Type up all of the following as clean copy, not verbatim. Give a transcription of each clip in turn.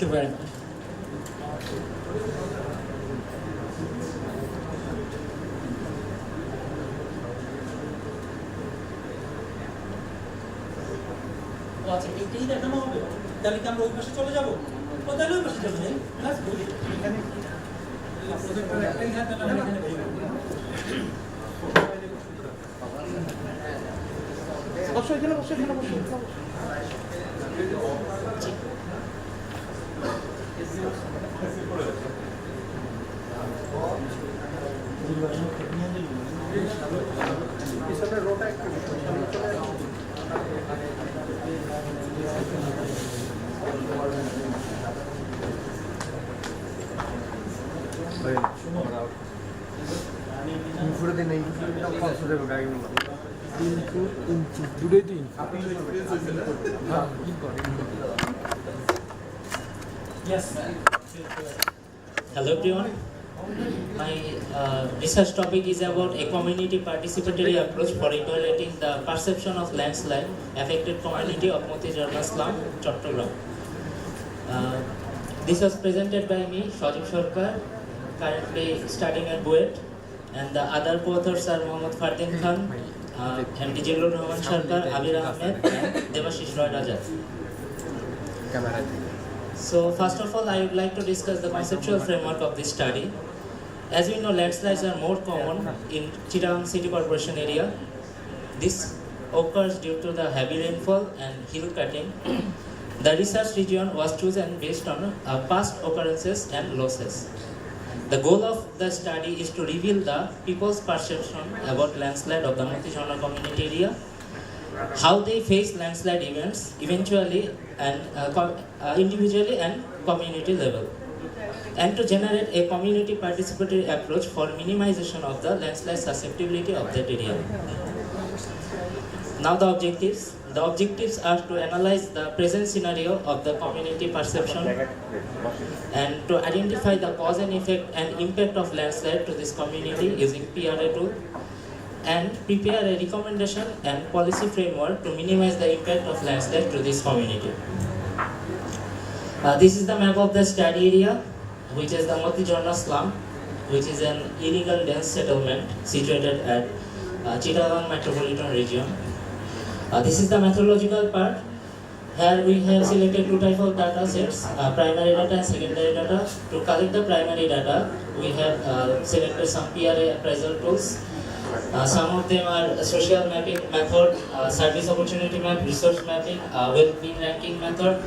Thank you very much. আচ্ছা, এইটাই দেখানো হবে, তাহলে কি আমরা ওই পাশে চলে যাবো? তাহলে ওই পাশে যাবো। বসো এখানে, বসো এখানে, বসো। Yes. Hello everyone. My research topic is about a community participatory approach for evaluating the perception of landslide affected community of Motijorna slum, Chattogram. This was presented by me, Shajib Sarkar, currently studying at Buet, and the other co-authors are Mohammad Fardin Khan, and Dijilur Rahman Sarkar, Abir Ahmed, and Devashish Roy Raja. So first of all, I would like to discuss the conceptual framework of this study. As we know, landslides are more common in Chittagong City Corporation area. This occurs due to the heavy rainfall and hill cutting. The research region was chosen based on past occurrences and losses. The goal of the study is to reveal the people's perception about landslide of the Motijorna community area, how they face landslide events eventually and individually and community level, and to generate a community participatory approach for minimization of the landslide susceptibility of that area. Now the objectives. The objectives are to analyze the present scenario of the community perception and to identify the cause and effect and impact of landslide to this community using PRA tool, and prepare a recommendation and policy framework to minimize the impact of landslide to this community. This is the map of the study area, which is the Motijorna slum, which is an illegal dense settlement situated at Chittagong metropolitan region. This is the methodological part. Here we have selected two types of data sets, primary data and secondary data. To collect the primary data, we have selected some PRA appraisal tools. Some of them are social mapping method, service opportunity map, resource mapping, well-being ranking method,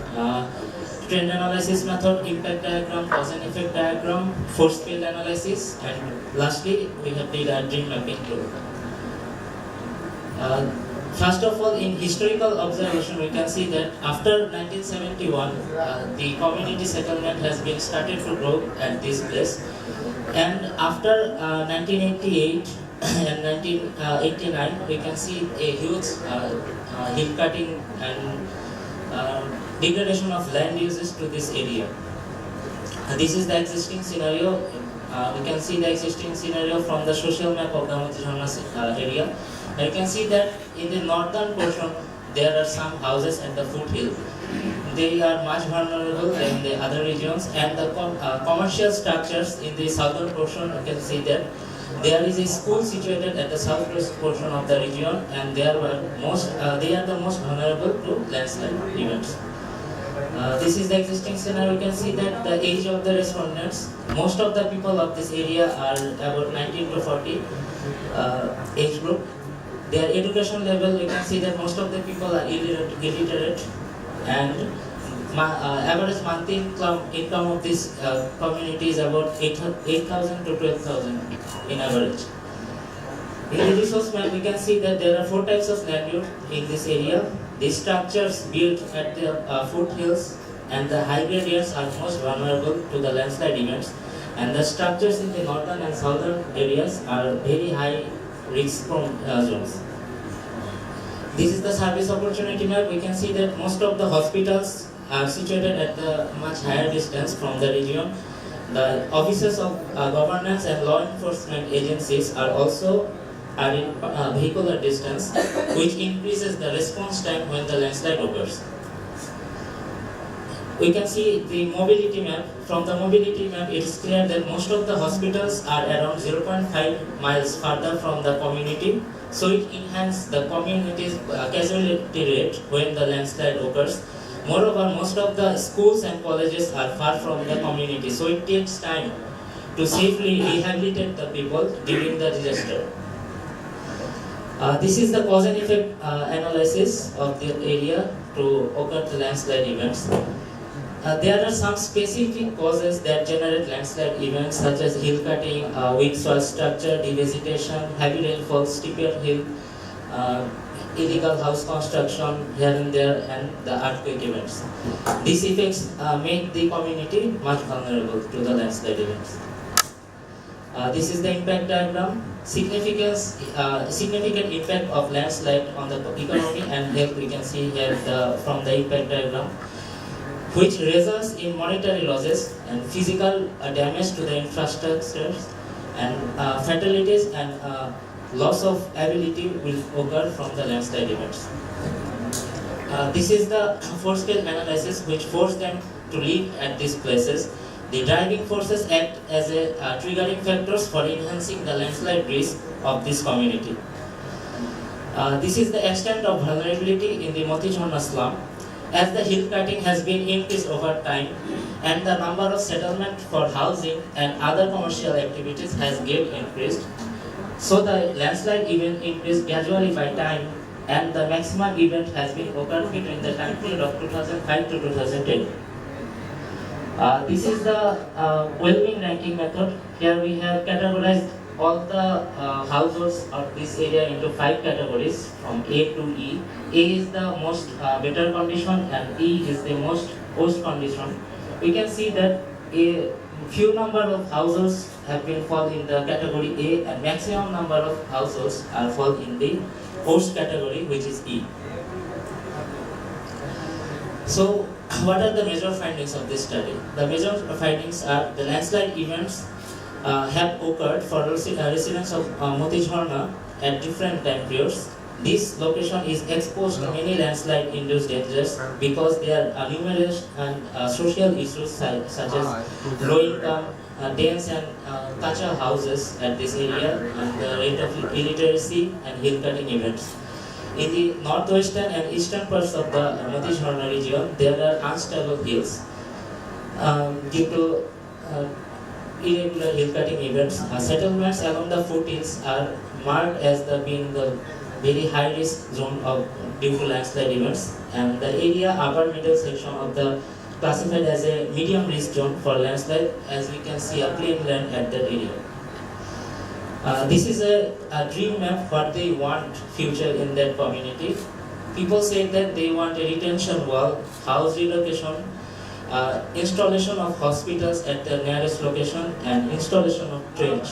trend analysis method, impact diagram, cause and effect diagram, force field analysis, and lastly we have the dream mapping tool. First of all, in historical observation, we can see that after 1971, the community settlement has been started to grow at this place, and after 1988 and 1989, we can see a huge hill cutting and degradation of land uses to this area. This is the existing scenario. We can see the existing scenario from the social map of the Motijorna area. And you can see that in the northern portion there are some houses at the foothill. They are much vulnerable than the other regions, and the commercial structures in the southern portion, you can see that there is a school situated at the southwest portion of the region, and they are the most vulnerable to landslide events. This is the existing scenario. You can see that the age of the respondents, most of the people of this area are about 19 to 40 age group. Their education level, you can see that most of the people are illiterate, and average monthly income of this community is about 8,000 to 12,000 in average. In the resource map, we can see that there are 4 types of land use in this area. The structures built at the foothills and the high gradients are most vulnerable to the landslide events, and the structures in the northern and southern areas are very high risk from zones. This is the service opportunity map. We can see that most of the hospitals are situated at the much higher distance from the region. The offices of governance and law enforcement agencies are also in vehicular distance, which increases the response time when the landslide occurs. We can see the mobility map. From the mobility map, it is clear that most of the hospitals are around 0.5 miles further from the community, so it enhances the community's casualty rate when the landslide occurs. Moreover, most of the schools and colleges are far from the community, so it takes time to safely rehabilitate the people during the disaster. This is the cause and effect analysis of the area to occur the landslide events. There are some specific causes that generate landslide events such as hill cutting, weak soil structure, devegetation, heavy rainfall, steeper hill, illegal house construction here and there, and the earthquake events. These effects make the community much vulnerable to the landslide events. This is the impact diagram. Significant impact of landslide on the economy and health we can see here from the impact diagram, which results in monetary losses and physical damage to the infrastructures, and fatalities and loss of ability will occur from the landslide events. This is the full-scale analysis which forced them to live at these places. The driving forces act as triggering factors for enhancing the landslide risk of this community. This is the extent of vulnerability in the Motijhorna slum. As the hill cutting has been increased over time and the number of settlement for housing and other commercial activities has get increased, so the landslide event increased gradually by time, and the maximum event has been occurred between the time period of 2005 to 2010. This is the well-being ranking method. Here we have categorized all the households of this area into 5 categories from A to E. A is the most better condition and E is the most worst condition. We can see that a few number of households have been fall in the category A and maximum number of households are fall in the worst category, which is E. So what are the major findings of this study? The major findings are the landslide events have occurred for residents of Motijhorna at different time periods. This location is exposed to many landslide-induced dangers because there are numerous and social issues such as low income, dense and kacha houses at this area, and the rate of illiteracy and hill cutting events. In the northwestern and eastern parts of the Motijhorna region, there are unstable hills due to irregular hill cutting events. Settlements along the foothills are marked as being the very high risk zone due to landslide events, and the area upper middle section of the classified as a medium risk zone for landslide, as we can see a plain land at that area. This is a dream map what they want future in that community. People say that they want a retention wall, house relocation, installation of hospitals at the nearest location, and installation of trench.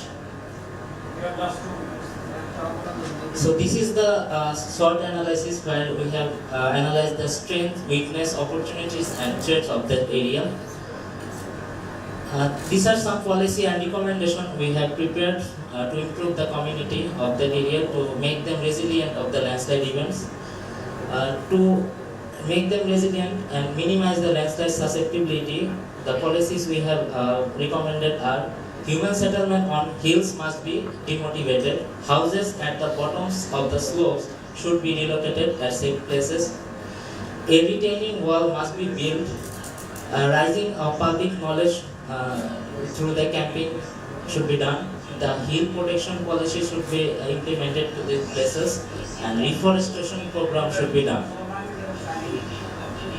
So this is the SWOT analysis where we have analyzed the strength, weakness, opportunities and threats of that area. These are some policy and recommendation we have prepared to improve the community of that area, to make them resilient of the landslide events, to make them resilient and minimize the landslide susceptibility. The policies we have recommended are: human settlement on hills must be demotivated, houses at the bottoms of the slopes should be relocated at safe places, a retaining wall must be built, rising of public knowledge through the camping should be done, the hill protection policy should be implemented to these places, and reforestation program should be done.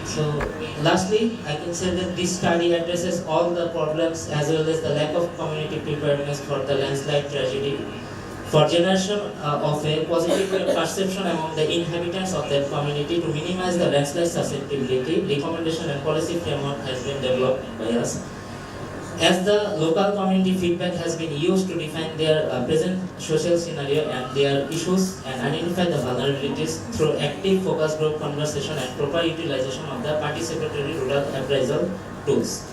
So lastly, I can say that this study addresses all the problems as well as the lack of community preparedness for the landslide tragedy. For generation of a positive perception among the inhabitants of that community to minimize the landslide susceptibility, recommendation and policy framework has been developed by us. As the local community feedback has been used to define their present social scenario and their issues and identify the vulnerabilities through active focus group conversation and proper utilization of the participatory rural appraisal tools,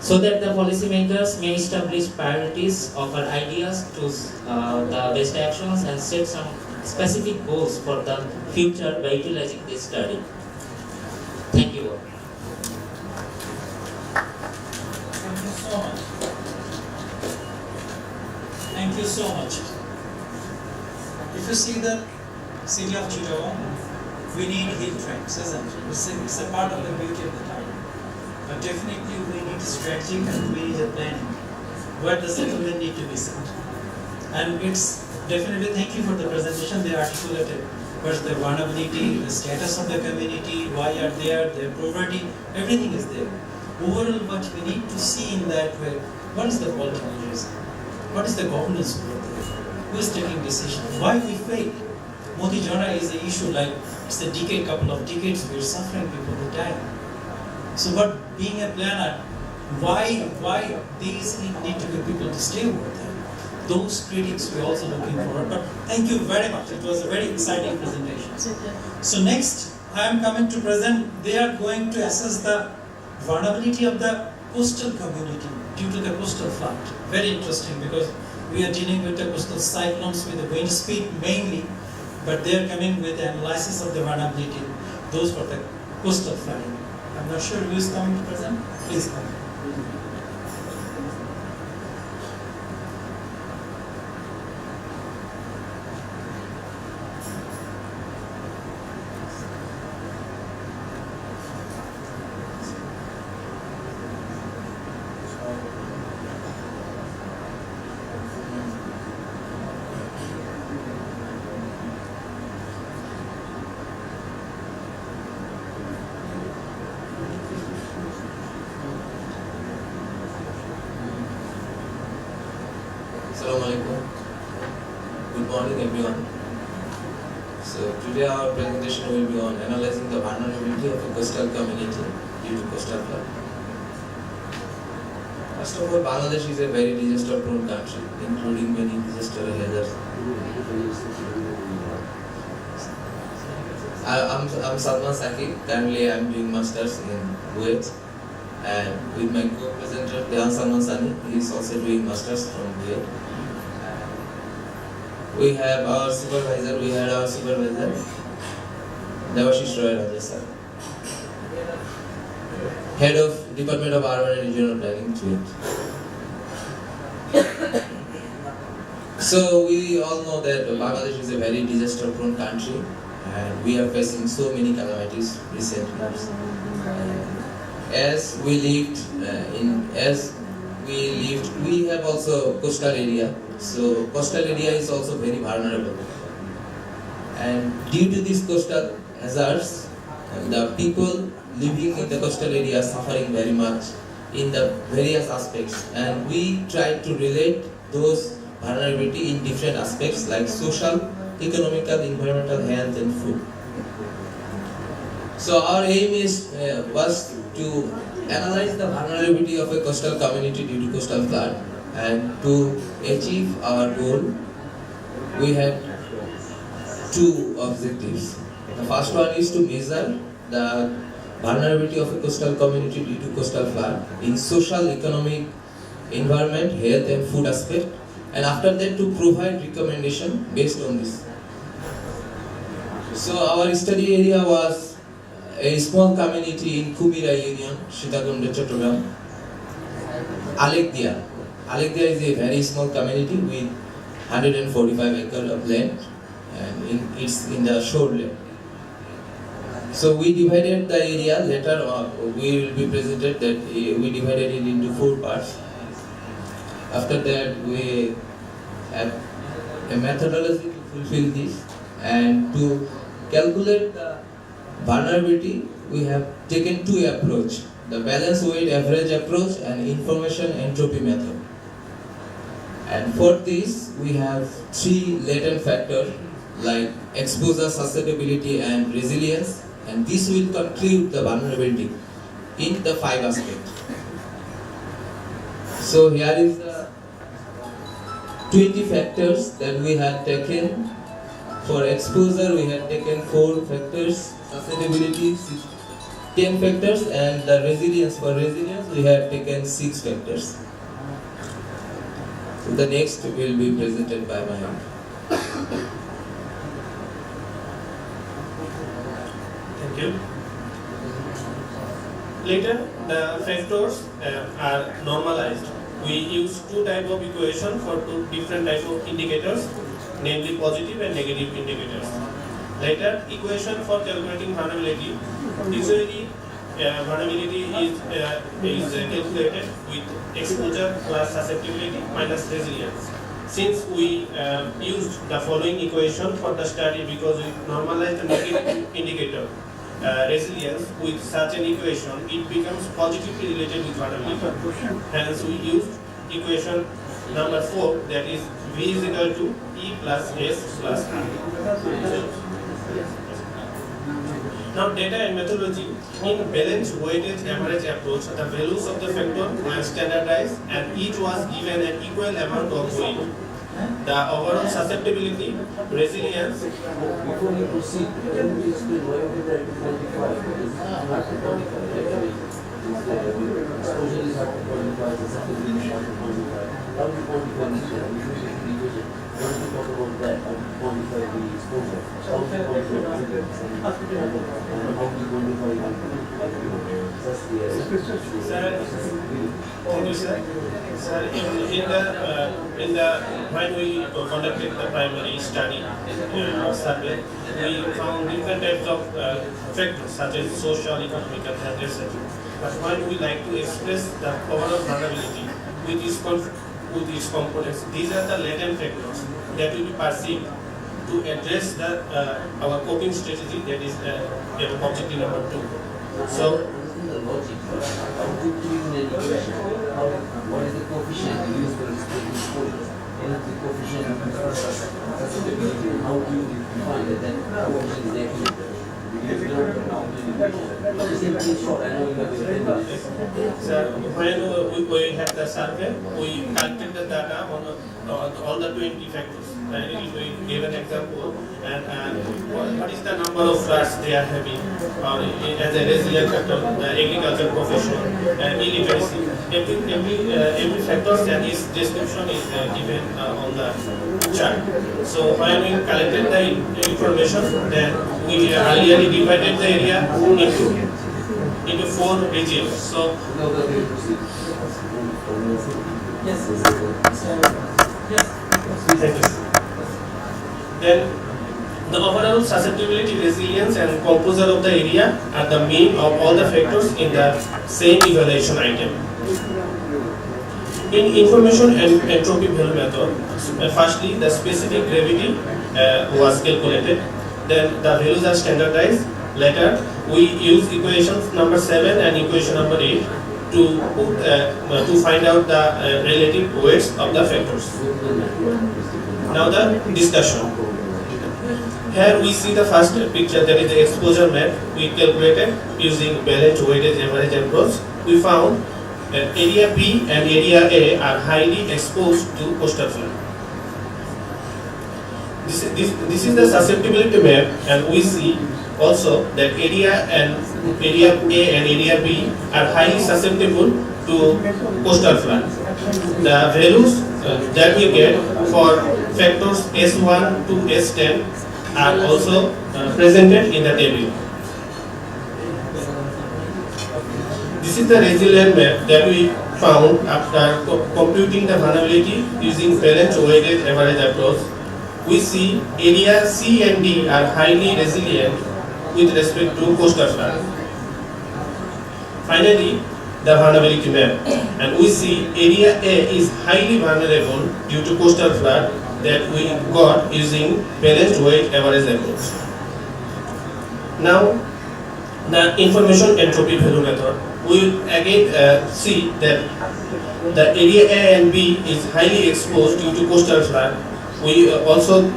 so that the policymakers may establish priorities, offer ideas, choose the best actions and set some specific goals for the future by utilizing this study. Thank you all. you so much. If you see the city of Chittagong, we need hill trains, isn't it? It's a part of the beauty of the town. But definitely we need strategy and we need a planning. Where the settlement need to be set. And it's definitely, thank you for the presentation, they articulated what's the vulnerability, the status of the community, why are they there, their poverty, everything is there. Overall, what we need to see in that way, what is the political reason? What is the governance over there? Who is taking decision? Why we fail? Modi Jana is an issue like it's a decade, couple of decades, we're suffering, people who die. So but being a planner, why these need to be people to stay over there? Those critics we're also looking for. But thank you very much. It was a very exciting presentation. So next, I am coming to present, they are going to assess the vulnerability of the coastal community due to the coastal flood. Very interesting because we are dealing with the coastal cyclones with the wind speed mainly, but they are coming with the analysis of the vulnerability. Those for the coastal flooding. I'm not sure who is coming to present. Please come. Good morning everyone. So today our presentation will be on analyzing the vulnerability of a coastal community due to coastal flood. First of all, Bangladesh is a very disaster-prone country, including many disaster hazards. I'm Salman Saki. Currently, I'm doing masters in Kuwait, and with my co-presenter Dehan Salman Sani, he is also doing masters from Kuwait. We had our supervisor, Devashish Roy Raja sir, Head of Department of Urban and Regional Planning, Kuwait. So we all know that Bangladesh is a very disaster-prone country, and we are facing so many calamities recently. We have also coastal area. So coastal area is also very vulnerable. And due to these coastal hazards, the people living in the coastal area are suffering very much in the various aspects. And we try to relate those vulnerability in different aspects like social, economical, environmental, health and food. So our aim was to analyze the vulnerability of a coastal community due to coastal flood, and to achieve our goal, we had two objectives. The first one is to measure the vulnerability of a coastal community due to coastal flood in social, economic, environment, health and food aspect, and after that to provide recommendation based on this. So our study area was a small community in Kumira Union, Sitakunde, Chattogram, Alekdia. Alekdia is a very small community with 145 acres of land, and it's in the shoreline. So we divided the area, later we will be presented that we divided it into 4 parts. After that we have a methodology to fulfill this, and to calculate the vulnerability we have taken 2 approaches, the balance weight average approach and information entropy method. And for this we have 3 latent factors like exposure, susceptibility and resilience, and this will conclude the vulnerability in the 5 aspects. So here is the 20 factors that we have taken. For exposure we have taken 4 factors, susceptibility 10 factors, and the resilience, for resilience we have taken 6 factors. So the next will be presented by my Thank you. Later, the factors are normalized we use two type of equation for two different type of indicators, namely positive and negative indicators. Later, equation for calculating vulnerability. Usually, vulnerability is calculated with exposure plus susceptibility minus resilience. Since we used the following equation for the study because we normalized the negative indicator resilience with such an equation, it becomes positively related with vulnerability. Hence, we used equation number 4, that is V is equal to E plus S plus R. Now, data and methodology. In balanced weighted average approach, the values of the factor were standardized and each was given an equal amount of weight. The overall susceptibility, resilience. Before we proceed, can we explain why we try to quantify? Exposure is hard to quantify, susceptibility is hard to quantify. How do you quantify this? We want to talk about that, how to quantify the exposure. How to quantify the resilience and how to quantify when we conducted the primary study survey, we found different types of factors such as social, economic, and health, etc. But when we like to express the overall vulnerability with its components, these are the latent factors that will be perceived to address the our coping strategy, that is objective number 2. So, the logic, how to treat an equation, what is the coefficient used for respecting exposure, and the coefficient used for susceptibility, how do you define that coefficient is accurate? Because we don't know the equation. But simply short, I know you have a so when we had the survey, we collected the data on all the 20 factors. We gave an example, and what is the number of floods they are having, or as a resilient factor, the agriculture profession, illiteracy. Every factor and its description is given on the chart. So when we collected the information, then we earlier divided the area into 4 regions. So then the overall susceptibility, resilience, and composure of the area are the mean of all the factors in the same evaluation item. In information and entropy value method, firstly the specific gravity was calculated, then the values are standardized. Later, we use equations number 7 and equation number 8 to find out the relative weights of the factors. Now the discussion. Here we see the first picture, that is the exposure map we calculated using balanced weighted average approach. We found that area B and area A are highly exposed to coastal flood. This is the susceptibility map, and we see also that area A and area B are highly susceptible to coastal flood. The values that we get for factors S1 to S10 are also presented in the table. This is the resilient map that we found after computing the vulnerability using balanced weighted average approach. We see area C and D are highly resilient with respect to coastal flood. Finally, the vulnerability map, and we see area A is highly vulnerable due to coastal flood that we got using balanced weight average approach. Now, the information entropy value method. We will again see that the area A and B is highly exposed due to coastal flood. We also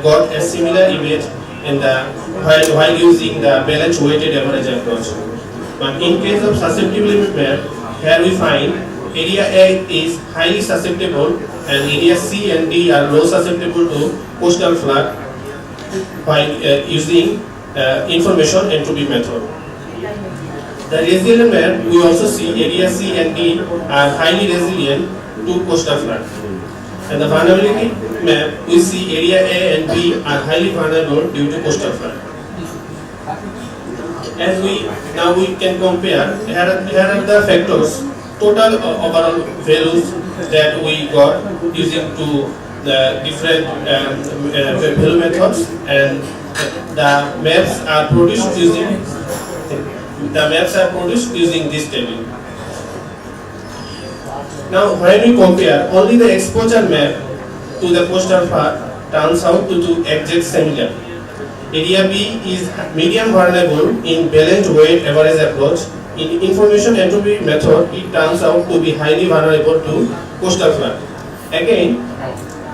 got a similar image in the while using the balanced weighted average approach. But in case of susceptibility map, here we find area A is highly susceptible and area C and D are low susceptible to coastal flood by using information entropy method. The resilient map, we also see area C and D are highly resilient to coastal flood. And the vulnerability map, we see area A and B are highly vulnerable due to coastal flood. And now we can compare, here are the factors total overall values that we got using to the different value methods, and the maps are produced using this table. Now, when we compare, only the exposure map to the coastal flood turns out to exact similar. Area B is medium vulnerable in balanced weight average approach. In information entropy method, it turns out to be highly vulnerable to coastal flood. Again,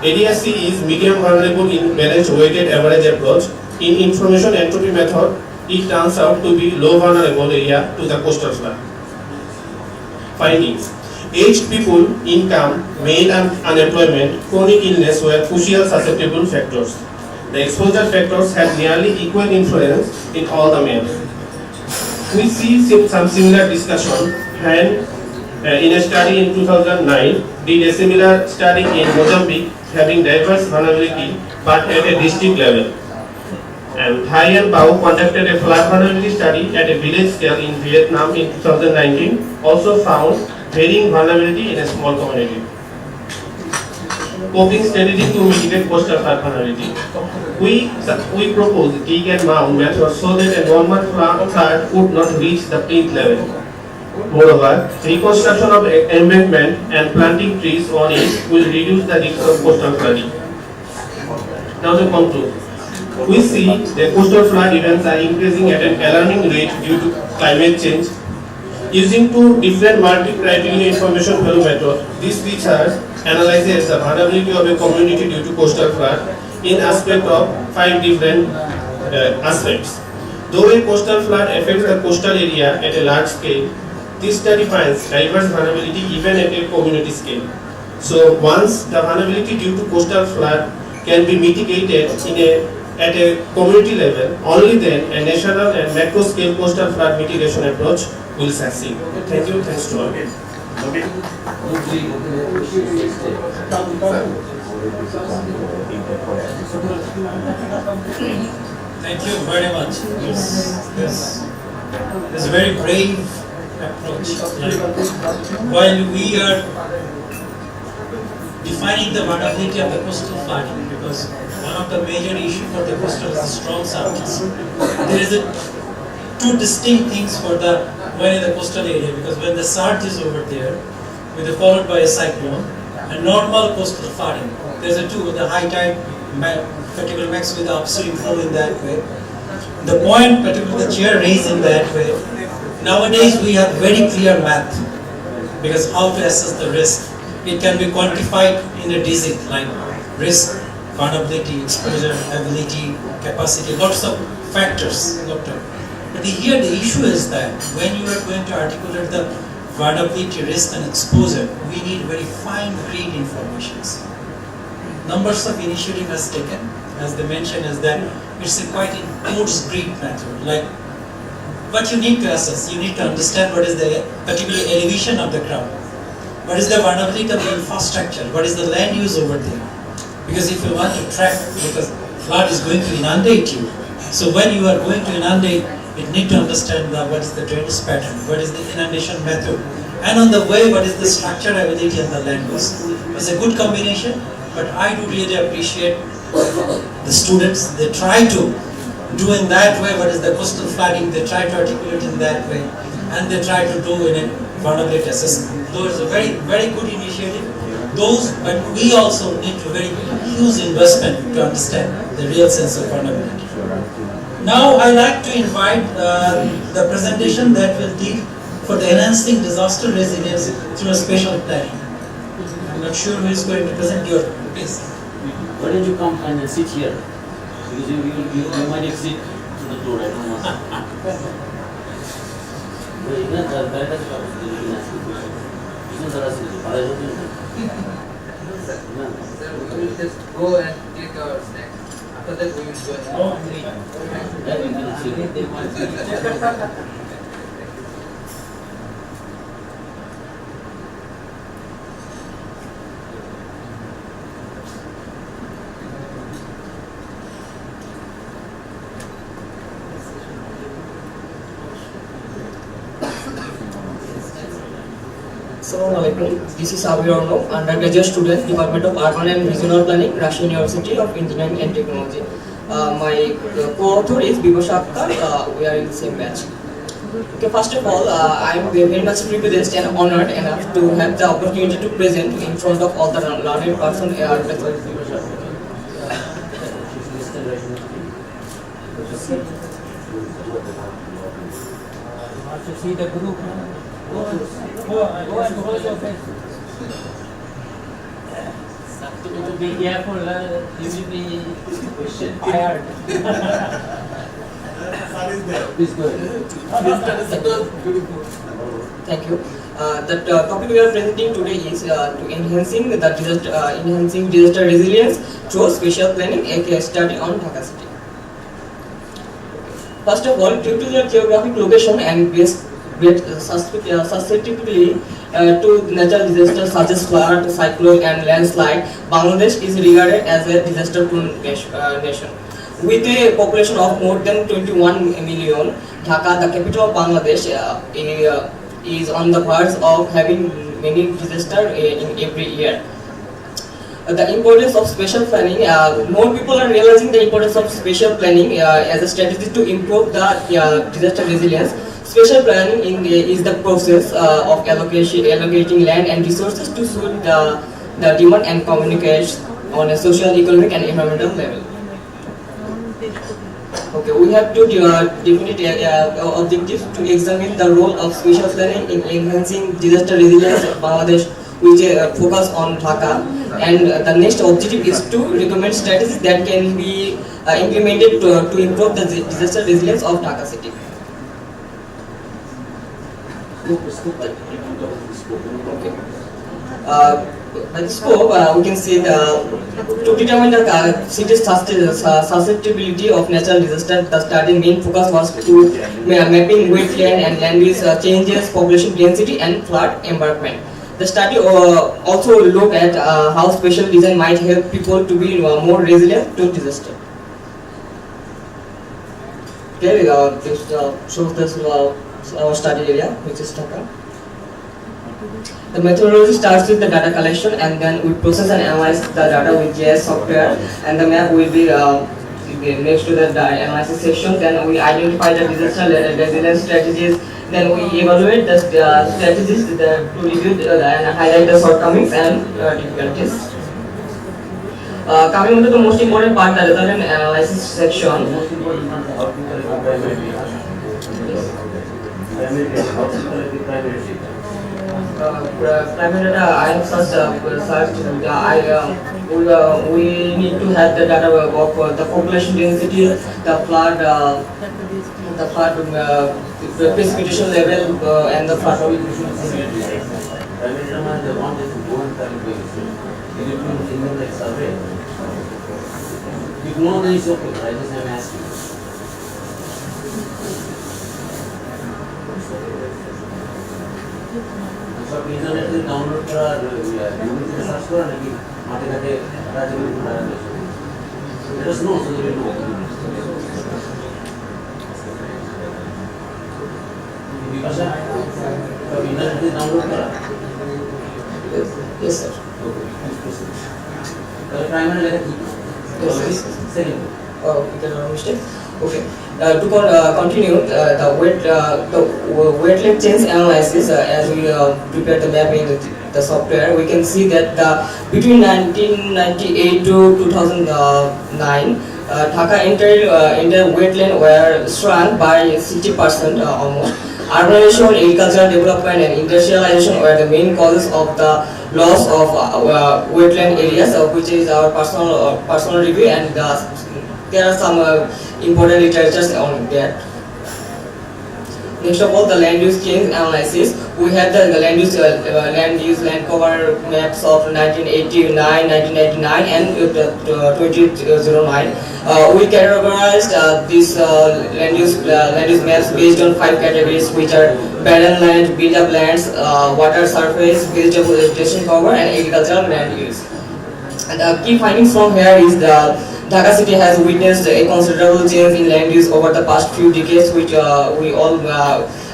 area C is medium vulnerable in balanced weighted average approach. In information entropy method, it turns out to be low vulnerable area to the coastal flood. Findings. Aged people, income, male unemployment, chronic illness were crucial susceptible factors. The exposure factors had nearly equal influence in all the males. We see some similar discussion when in a study in 2009 did a similar study in Mozambique having diverse vulnerability but at a district level. And Thai and Bao conducted a flood vulnerability study at a village scale in Vietnam in 2019, also found varying vulnerability in a small community. Coping strategy to mitigate coastal flood vulnerability. We propose dig and mound method so that a normal flood would not reach the plinth level. Moreover, reconstruction of embankment and planting trees on it will reduce the risk of coastal flooding. Now to conclude, we see the coastal flood events are increasing at an alarming rate due to climate change. Using two different multi-criteria information value method, this research analyzes the vulnerability of a community due to coastal flood in aspect of 5 different aspects. Though a coastal flood affects the coastal area at a large scale, this study finds diverse vulnerability even at a community scale. So once the vulnerability due to coastal flood can be mitigated at a community level, only then a national and macro scale coastal flood mitigation approach will succeed. Thank you. Thanks to all. Thank you very much. This is a very brave approach. While we are defining the vulnerability of the coastal flooding, because one of the major issues for the coastal is strong surges. There is two distinct things for the when in the coastal area, because when the surge is over there, with followed by a cyclone, and normal coastal flooding, there's a two, the high tide, particular max with the upstream flow in that way. The point, particularly the chair raised in that way. Nowadays we have very clear math, because how to assess the risk. It can be quantified in a digit, like risk, vulnerability, exposure, ability, capacity, lots of factors. But here the issue is that when you are going to articulate the vulnerability, risk and exposure, we need very fine-grained informations. Numbers of initiative has taken, as they mentioned, is that it's a quite in coarse grid method. Like what you need to assess, you need to understand what is the particular elevation of the ground, what is the vulnerability of the infrastructure, what is the land use over there. Because if you want to track, because flood is going to inundate you, so when you are going to inundate, you need to understand what is the drainage pattern, what is the inundation method, and on the way, what is the structure ability and the land use. It's a good combination, but I do really appreciate the students. They try to do in that way what is the coastal flooding, they try to articulate in that way, and they try to do in a vulnerability assessment. Those are very, very good initiative. But we also need to very huge investment to understand the real sense of vulnerability. Now I like to invite the presentation that will deal for the enhancing disaster resilience through a spatial planning. I'm not sure who is going to present your piece. Why don't you come and sit here? Because you might exit to the door, I don't know. We will just go and take our snack. After that, we will go and Assalamualaikum. This is Abir Orno, undergraduate student, Department of Urban and Regional Planning, Russian University of Engineering and Technology. My co-author is Bibasha Akhtar. We are in the same batch. Okay, first of all, I am very much privileged and honored enough to have the opportunity to present in front of all the learned person. See the group. Go and close your face. To be careful, you will be fired. Please go ahead. Thank you. The topic we are presenting today is to enhancing disaster resilience through spatial planning, a case study on Dhaka city. First of all, due to their geographic location and great susceptibility to natural disasters such as flood, cyclone, and landslide, Bangladesh is regarded as a disaster-prone nation. With a population of more than 21 million, Dhaka, the capital of Bangladesh, is on the verge of having many disasters in every year. The importance of spatial planning, more people are realizing the importance of spatial planning as a strategy to improve the disaster resilience. Spatial planning is the process of allocating land and resources to suit the demand and communicate on a social, economic and environmental level. Okay, we have two definite objectives to examine the role of spatial planning in enhancing disaster resilience of Bangladesh, which focus on Dhaka. And the next objective is to recommend strategies that can be implemented to improve the disaster resilience of Dhaka city. Okay. By the scope, we can see to determine the city's susceptibility of natural disaster, the study main focus was to mapping wetland and land use changes, population density, and flood embankment. The study also looked at how spatial design might help people to be more resilient to disaster. Okay, this shows this our study area, which is Dhaka. The methodology starts with the data collection, and then we process and analyze the data with GIS software, and the map will be next to the analysis section. Then we identify the disaster resilience strategies. Then we evaluate the strategies to review and highlight the shortcomings and difficulties. Coming on to the most important part, the result and analysis section. Primary data, I have searched. We need to have the data of the population density, the flood precipitation level, and the flood. If no, then it's okay. I just am asking. सब internet से download करा Google से search करा लेकिन माटे घाटे राज्य में उठाया ले let us know so that we know विभाषा सब इंटरनेट से डाउनलोड करा yes sir तो प्राइमरी लेकर ठीक yes second there are mistake okay to continue the wetland change analysis as we prepare the map in the software, we can see that between 1998 to 2009 Dhaka entire wetland were shrunk by 60% almost. Urbanization, agricultural development and industrialization were the main causes of the loss of wetland areas, which is our personal review, and there are some important literatures on that. Next of all, the land use change analysis. We have the land use land cover maps of 1989, 1999 and 2009. We categorized these land use maps based on 5 categories, which are barren land, built-up lands, water surface, vegetable vegetation cover, and agricultural land use. And the key findings from here is the Dhaka city has witnessed a considerable change in land use over the past few decades, which we all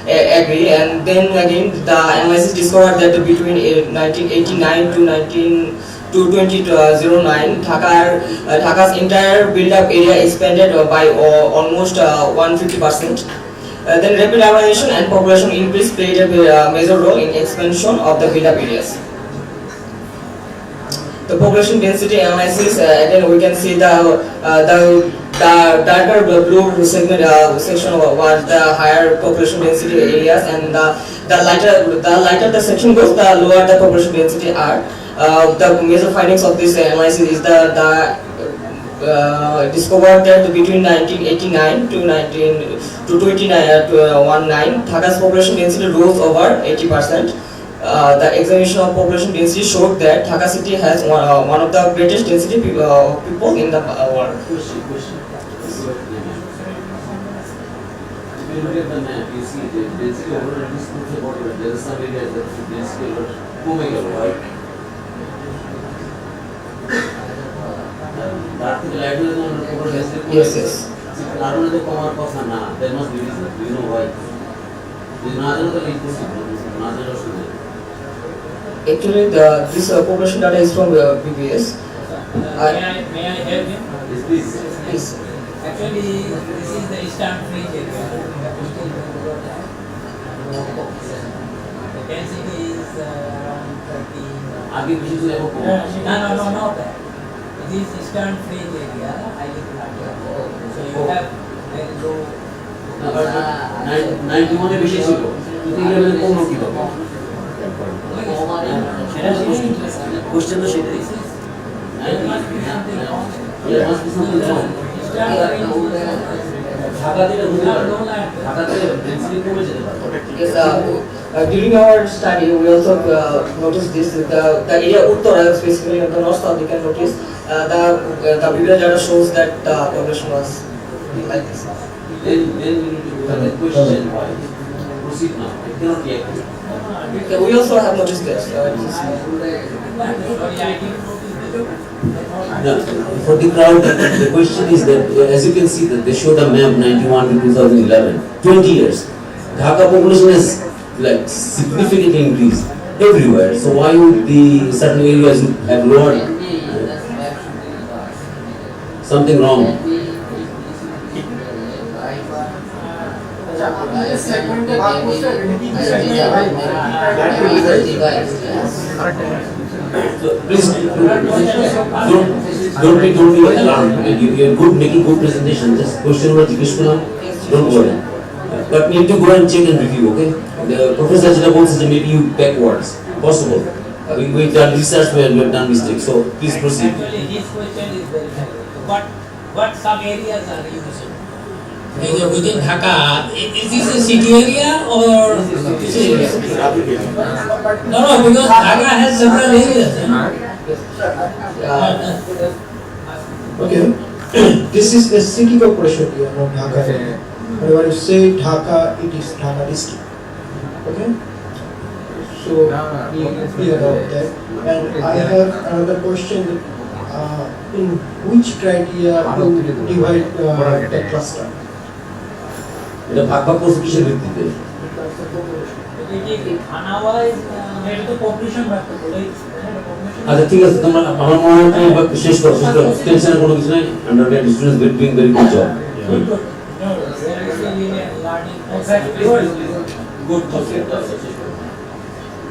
agree. And then again, the analysis discovered that between 1989 to 2009, Dhaka's entire built-up area expanded by almost 150%. Then rapid urbanization and population increase played a major role in expansion of the built-up areas. The population density analysis, again we can see the darker blue segment section was the higher population density areas, and the lighter the section goes, the lower the population density are. The major findings of this analysis is discovered that between 1989 to 2019, Dhaka's population density rose over 80%. The examination of population density showed that Dhaka city has one of the greatest density people in the world. Question. If you look at the map, you see the density over this proves about it. There are some areas that the density over 2 megawatt, right? Yes. There must be reason. Do you know why? Actually, this population data is from PBS. May I help you? Yes, please. Yes. Actually, this is the Eastern Fringe area. The density is around 30. No, not that. It is Eastern Fringe area, highly productive. So you have very low. 91 এ বেশি ছিল। কিন্তু 11 এ কম কি হবে? Question তো সেটাই। There must be something wrong. There must be something wrong. ঢাকাতে density কমে যেতে পারে। Yes, during our study, we also noticed this. The area Uttara, specifically in the north south, you can notice the previous data shows that the population was like this. Then we need to look at the question why. Proceed now. It cannot be accurate. Okay, we also have noticed this. Sorry, I didn't notice this. No, for the crowd, the question is that, as you can see, that they showed a map 91 to 2011, 20 years. Dhaka population has like significantly increased everywhere. So why would the certain areas have lowered? Something wrong. So please don't be alarmed. You're good, making good presentation. Just question over Krishna, don't worry. But need to go and check and review, okay? The professor Jinabold says maybe you backwards. Possible. We've done research where we've done mistakes. So please proceed. Actually, his question is very valid. What some areas are used? Within Dhaka, is this a city area or? No, because Dhaka has several areas. Okay, this is a city corporation here, not Dhaka. But when you say Dhaka, it is Dhaka district. Okay, so be clear about that. And I have another question: in which criteria to divide the cluster? এটা ভাগ ভাগ করছে কিসের ভিত্তিতে? আচ্ছা ঠিক আছে, তোমরা আমার মনে হয় তুমি শেষ করো, টেনশনের কোনো কিছু নাই। Undergrad students doing very good job.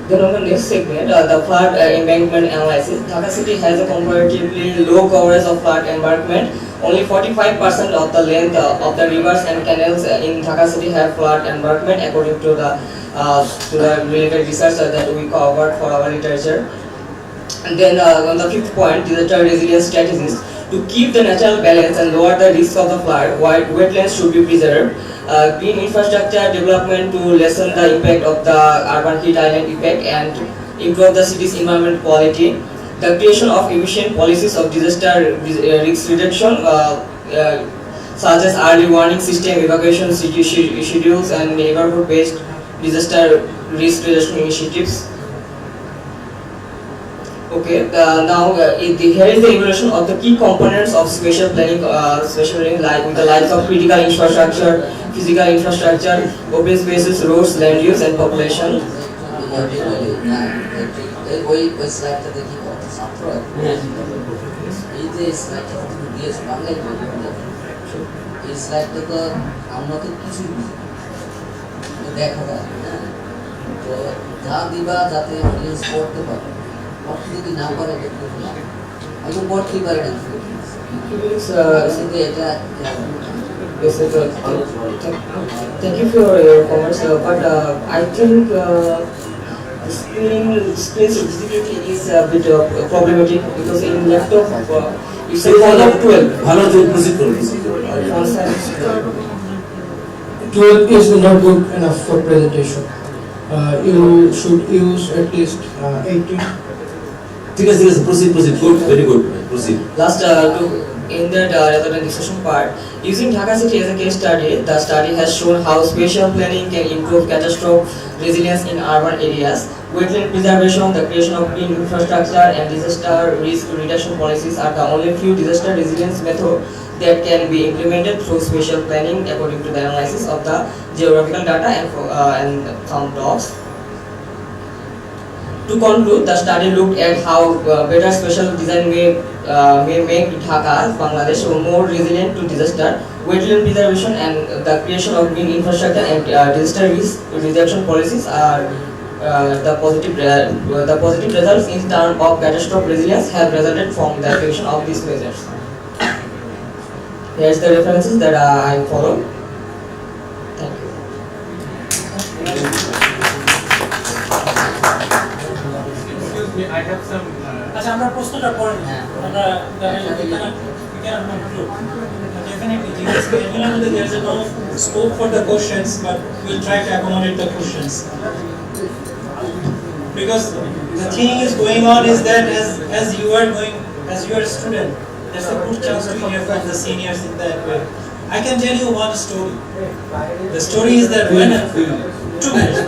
Then on the next segment, the flood embankment analysis. Dhaka city has a comparatively low coverage of flood embankment. Only 45% of the length of the rivers and canals in Dhaka city have flood embankment, according to the related research that we covered for our literature. And then on the fifth point, disaster resilience strategies. To keep the natural balance and lower the risk of the flood, wetlands should be preserved. Green infrastructure development to lessen the impact of the urban heat island effect and improve the city's environment quality. The creation of efficient policies of disaster risk reduction, such as early warning system, evacuation schedules, and neighborhood-based disaster risk reduction initiatives. Okay, now here is the evaluation of the key components of spatial planning, like with the lines of critical infrastructure, physical infrastructure, open spaces, roads, land use, and population. ওই স্লাইডটা দেখি কত ছাত্র এই যে স্লাইডটা তুমি দিয়েছো বাংলায় এই স্লাইডটা তো আমরা তো কিছুই বুঝি দেখা যায় হ্যাঁ তো যা দিবা যাতে অডিয়েন্স পড়তে পারে পড়তে যদি না পারে আমি পড়তেই পারি না এটা Thank you for your comments, but I think screen sensitivity is a bit problematic because in laptop it's a font of 12. ভালো তুমি প্রসিড করো 12 is not good enough for presentation. You should use at least 18. ঠিক আছে proceed good very good proceed Last to in that rather than discussion part, using Dhaka City as a case study, the study has shown how spatial planning can improve catastrophe resilience in urban areas. Wetland preservation, the creation of green infrastructure, and disaster risk reduction policies are the only few disaster resilience methods that can be implemented through spatial planning according to the analysis of the geographical data and some docs. To conclude, the study looked at how better spatial design may make Dhaka, Bangladesh, more resilient to disaster, wetland preservation, and the creation of green infrastructure and disaster risk reduction policies are the positive results in terms of catastrophe resilience have resulted from the application of these measures. Here's the references that I follow. Thank you. I have some. আচ্ছা আমরা প্রশ্নটা পড়ি আমরা definitely there's no scope for the questions but we'll try to accommodate the questions because the thing is going on is that as you are a student there's a good chance to hear from the seniors in that way. I can tell you one story. The story is that when 2 minutes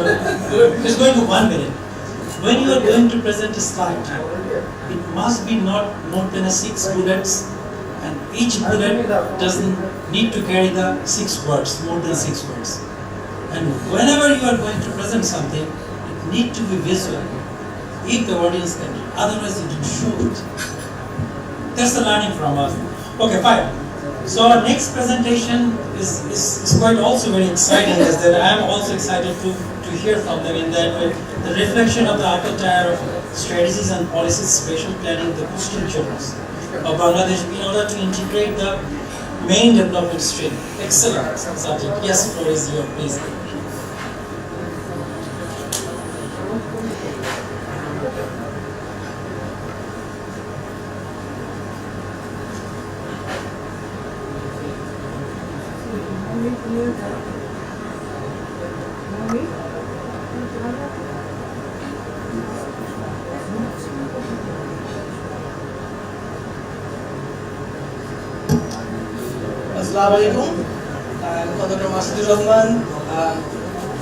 it's going to 1 minute. When you are going to present a slide, it must be not more than 6 bullets, and each bullet doesn't need to carry the 6 words, more than 6 words. And whenever you are going to present something, it needs to be visual, if the audience can, otherwise you don't show it. That's the learning from us. Okay, fine. So our next presentation is quite also very exciting, is that I am also excited to hear from them in that way. The reflection of the upper tier of strategies and policies, spatial planning, the coastal journals of Bangladesh in order to integrate the main development stream. Excellent subject. Yes, floor is yours, please. Assalamualaikum. I'm Dr. Masudur Rahman,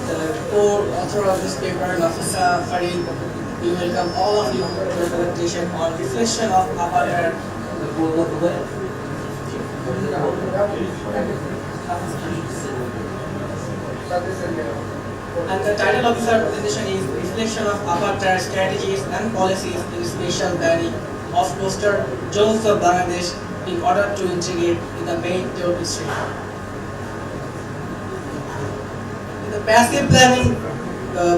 the co-author of this paper, Nafisa Farid. We welcome all of you to the presentation on reflection of Paraller. And the title of this presentation is Reflection of Upper Tier Strategies and Policies in Spatial Planning of Coastal Zones of Bangladesh in order to integrate in the main development stream. In the passive planning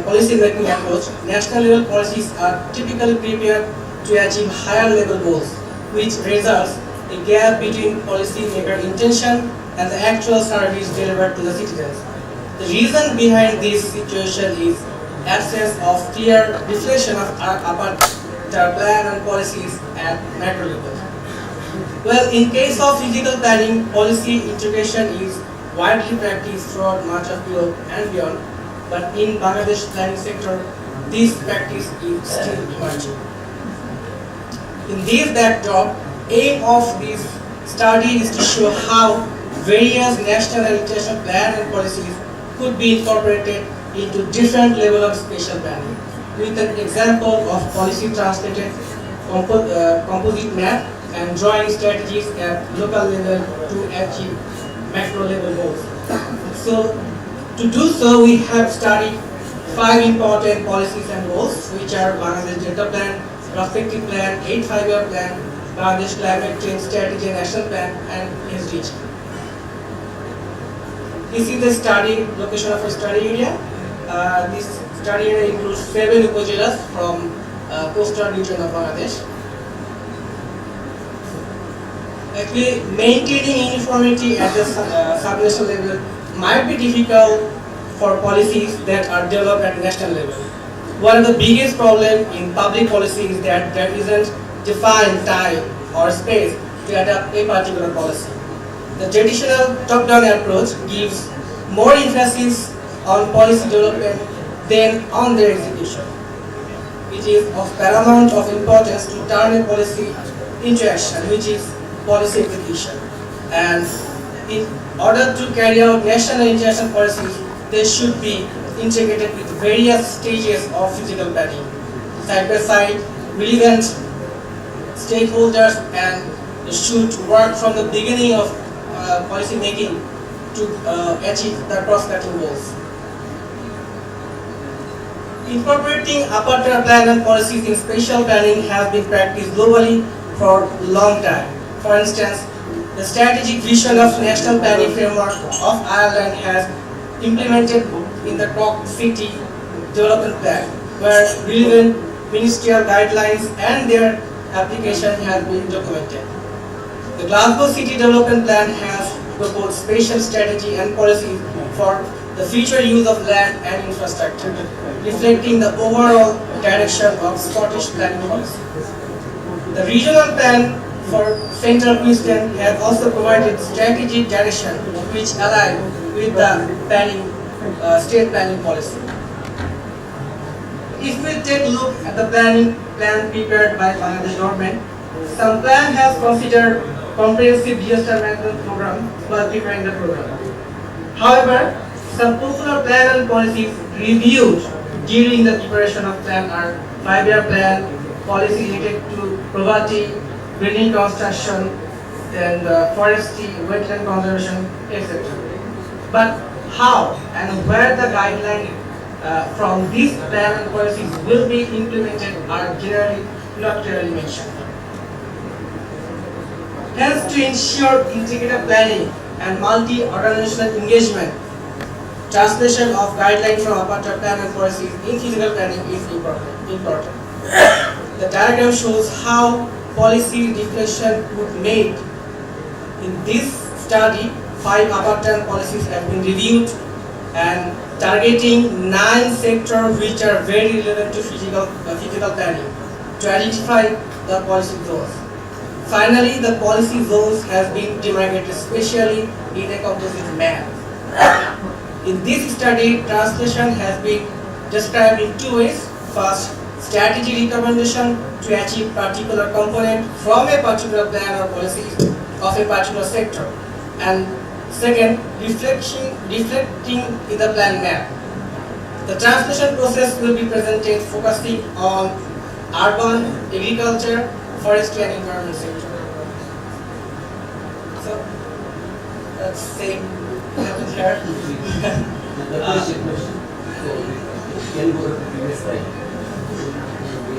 policy making approach, national level policies are typically prepared to achieve higher level goals, which results in a gap between policy maker intention and the actual service delivered to the citizens. The reason behind this situation is absence of clear reflection of upper tier plan and policies at macro level. Well, in case of physical planning, policy integration is widely practiced throughout much of Europe and beyond, but in Bangladesh planning sector, this practice is still emerging. In this backdrop, aim of this study is to show how various national and international plan and policies could be incorporated into different level of spatial planning, with an example of policy translated composite map and drawing strategies at local level to achieve macro level goals. So to do so, we have studied 5 important policies and goals, which are Bangladesh Data Plan, Prospective Plan, 8 5-year Plan, Bangladesh Climate Change Strategy and Action Plan, and SDG. This is the study location of a study area. This study area includes 7 upazilas from coastal region of Bangladesh. Actually, maintaining uniformity at the sub-national level might be difficult for policies that are developed at national level. One of the biggest problems in public policy is that there isn't defined time or space to adapt a particular policy. The traditional top-down approach gives more emphasis on policy development than on their execution. It is of paramount of importance to turn a policy into action, which is policy execution. And in order to carry out national and international policies, they should be integrated with various stages of physical planning, side by side, relevant stakeholders, and should work from the beginning of policy making to achieve the cross-cutting goals. Incorporating upper-tier plan and policies in spatial planning has been practiced globally for a long time. For instance, the strategic vision of National Planning Framework of Ireland has implemented in the Cork City Development Plan, where relevant ministerial guidelines and their application has been documented. The Glasgow City Development Plan has proposed spatial strategy and policies for the future use of land and infrastructure, reflecting the overall direction of Scottish planning policy. The regional plan for Central Queensland has also provided strategic direction which align with the state planning policy. If we take a look at the plan prepared by Bangladesh government, some plan has considered comprehensive disaster management program while preparing the program. However, some popular plan and policies reviewed during the preparation of plan are 5-year plan, policy related to poverty, building construction, then forestry, wetland conservation, etc. But how and where the guidelines from these plan and policies will be implemented are generally not clearly mentioned. Hence, to ensure integrated planning and multi-organizational engagement, translation of guidelines from upper plan and policies in physical planning is important. The diagram shows how policy definition would made. In this study, 5 upper policies have been reviewed and targeting 9 sectors which are very relevant to physical planning to identify the policy zones. Finally, the policy zones has been demarcated spatially in a composite map. In this study, translation has been described in 2 ways. First, strategy recommendation to achieve particular component from a particular plan or policy of a particular sector, and second, reflecting in the plan map. The translation process will be presented focusing on urban, agriculture, forestry and environment sector. So let's see what happens here. The question. So can go to the previous slide.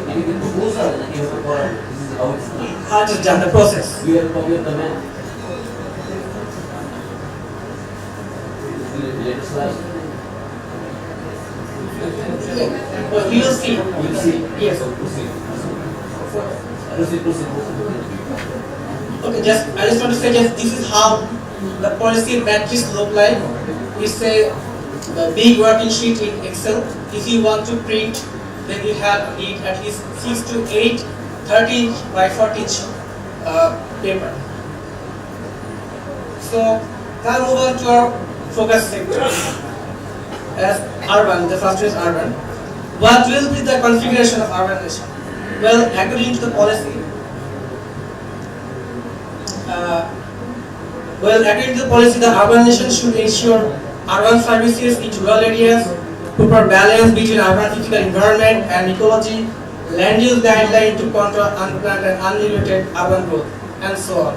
Can you get the proposal and you have to follow. This is how it's done. How it is done, the process. We have a copy of the map. Later slide. Well, we will see. We will see. Yes. Proceed. Okay, I just want to say that this is how the policy matrix look like. It's a big working sheet in Excel. If you want to print, then you need at least 6 to 8 30 by 40 inch paper. So now move on to our focus sector. As urban, the first is urban. What will be the configuration of urbanization? Well, according to the policy, the urbanization should ensure urban services in rural areas, proper balance between urban physical environment and ecology, land use guideline to control unplanned and unrelated urban growth, and so on.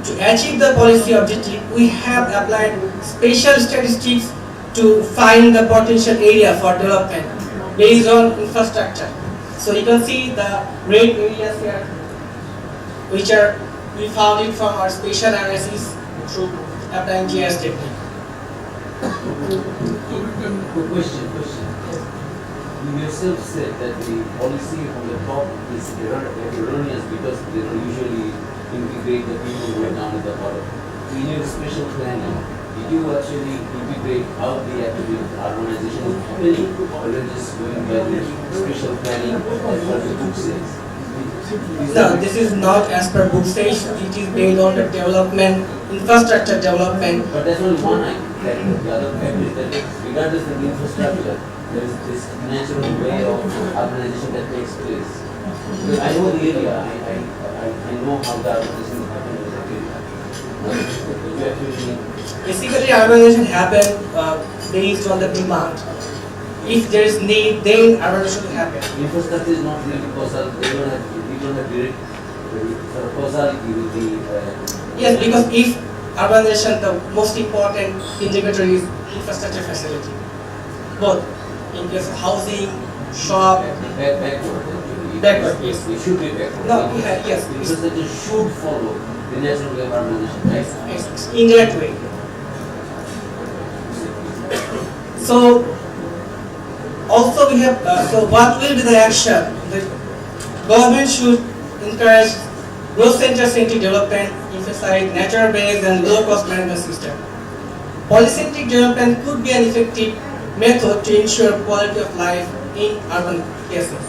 To achieve the policy objective, we have applied spatial statistics to find the potential area for development based on infrastructure. So you can see the red areas here, which are we found it from our spatial analysis through applying GIS technique. Question. You yourself said that the policy on the top is erroneous because they don't usually integrate the people who are down at the bottom. So in your special planning, did you actually integrate how the actual urbanization is happening, or you're just going by the special planning as per the book says? No, this is not as per book says. It is based on the development, infrastructure development. But that's only one item. The other fact is that regardless of the infrastructure, there is this natural way of urbanization that takes place. Because I know the area, I know how the urbanization is happening in that area. Basically, urbanization happens based on the demand. If there is need, then urbanization will happen. Infrastructure is not really causal. We don't have direct causality with the. Yes, because if urbanization, the most important indicator is infrastructure facility. Both in case of housing, shop. Backward, yes. It should be backward. No, yes. Infrastructure should follow the natural way of urbanization, right? Yes, in that way. So, also we have, so what will be the action? The government should encourage growth-centric development, emphasize nature-based and low-cost management system. Polycentric development could be an effective method to ensure quality of life in urban cases.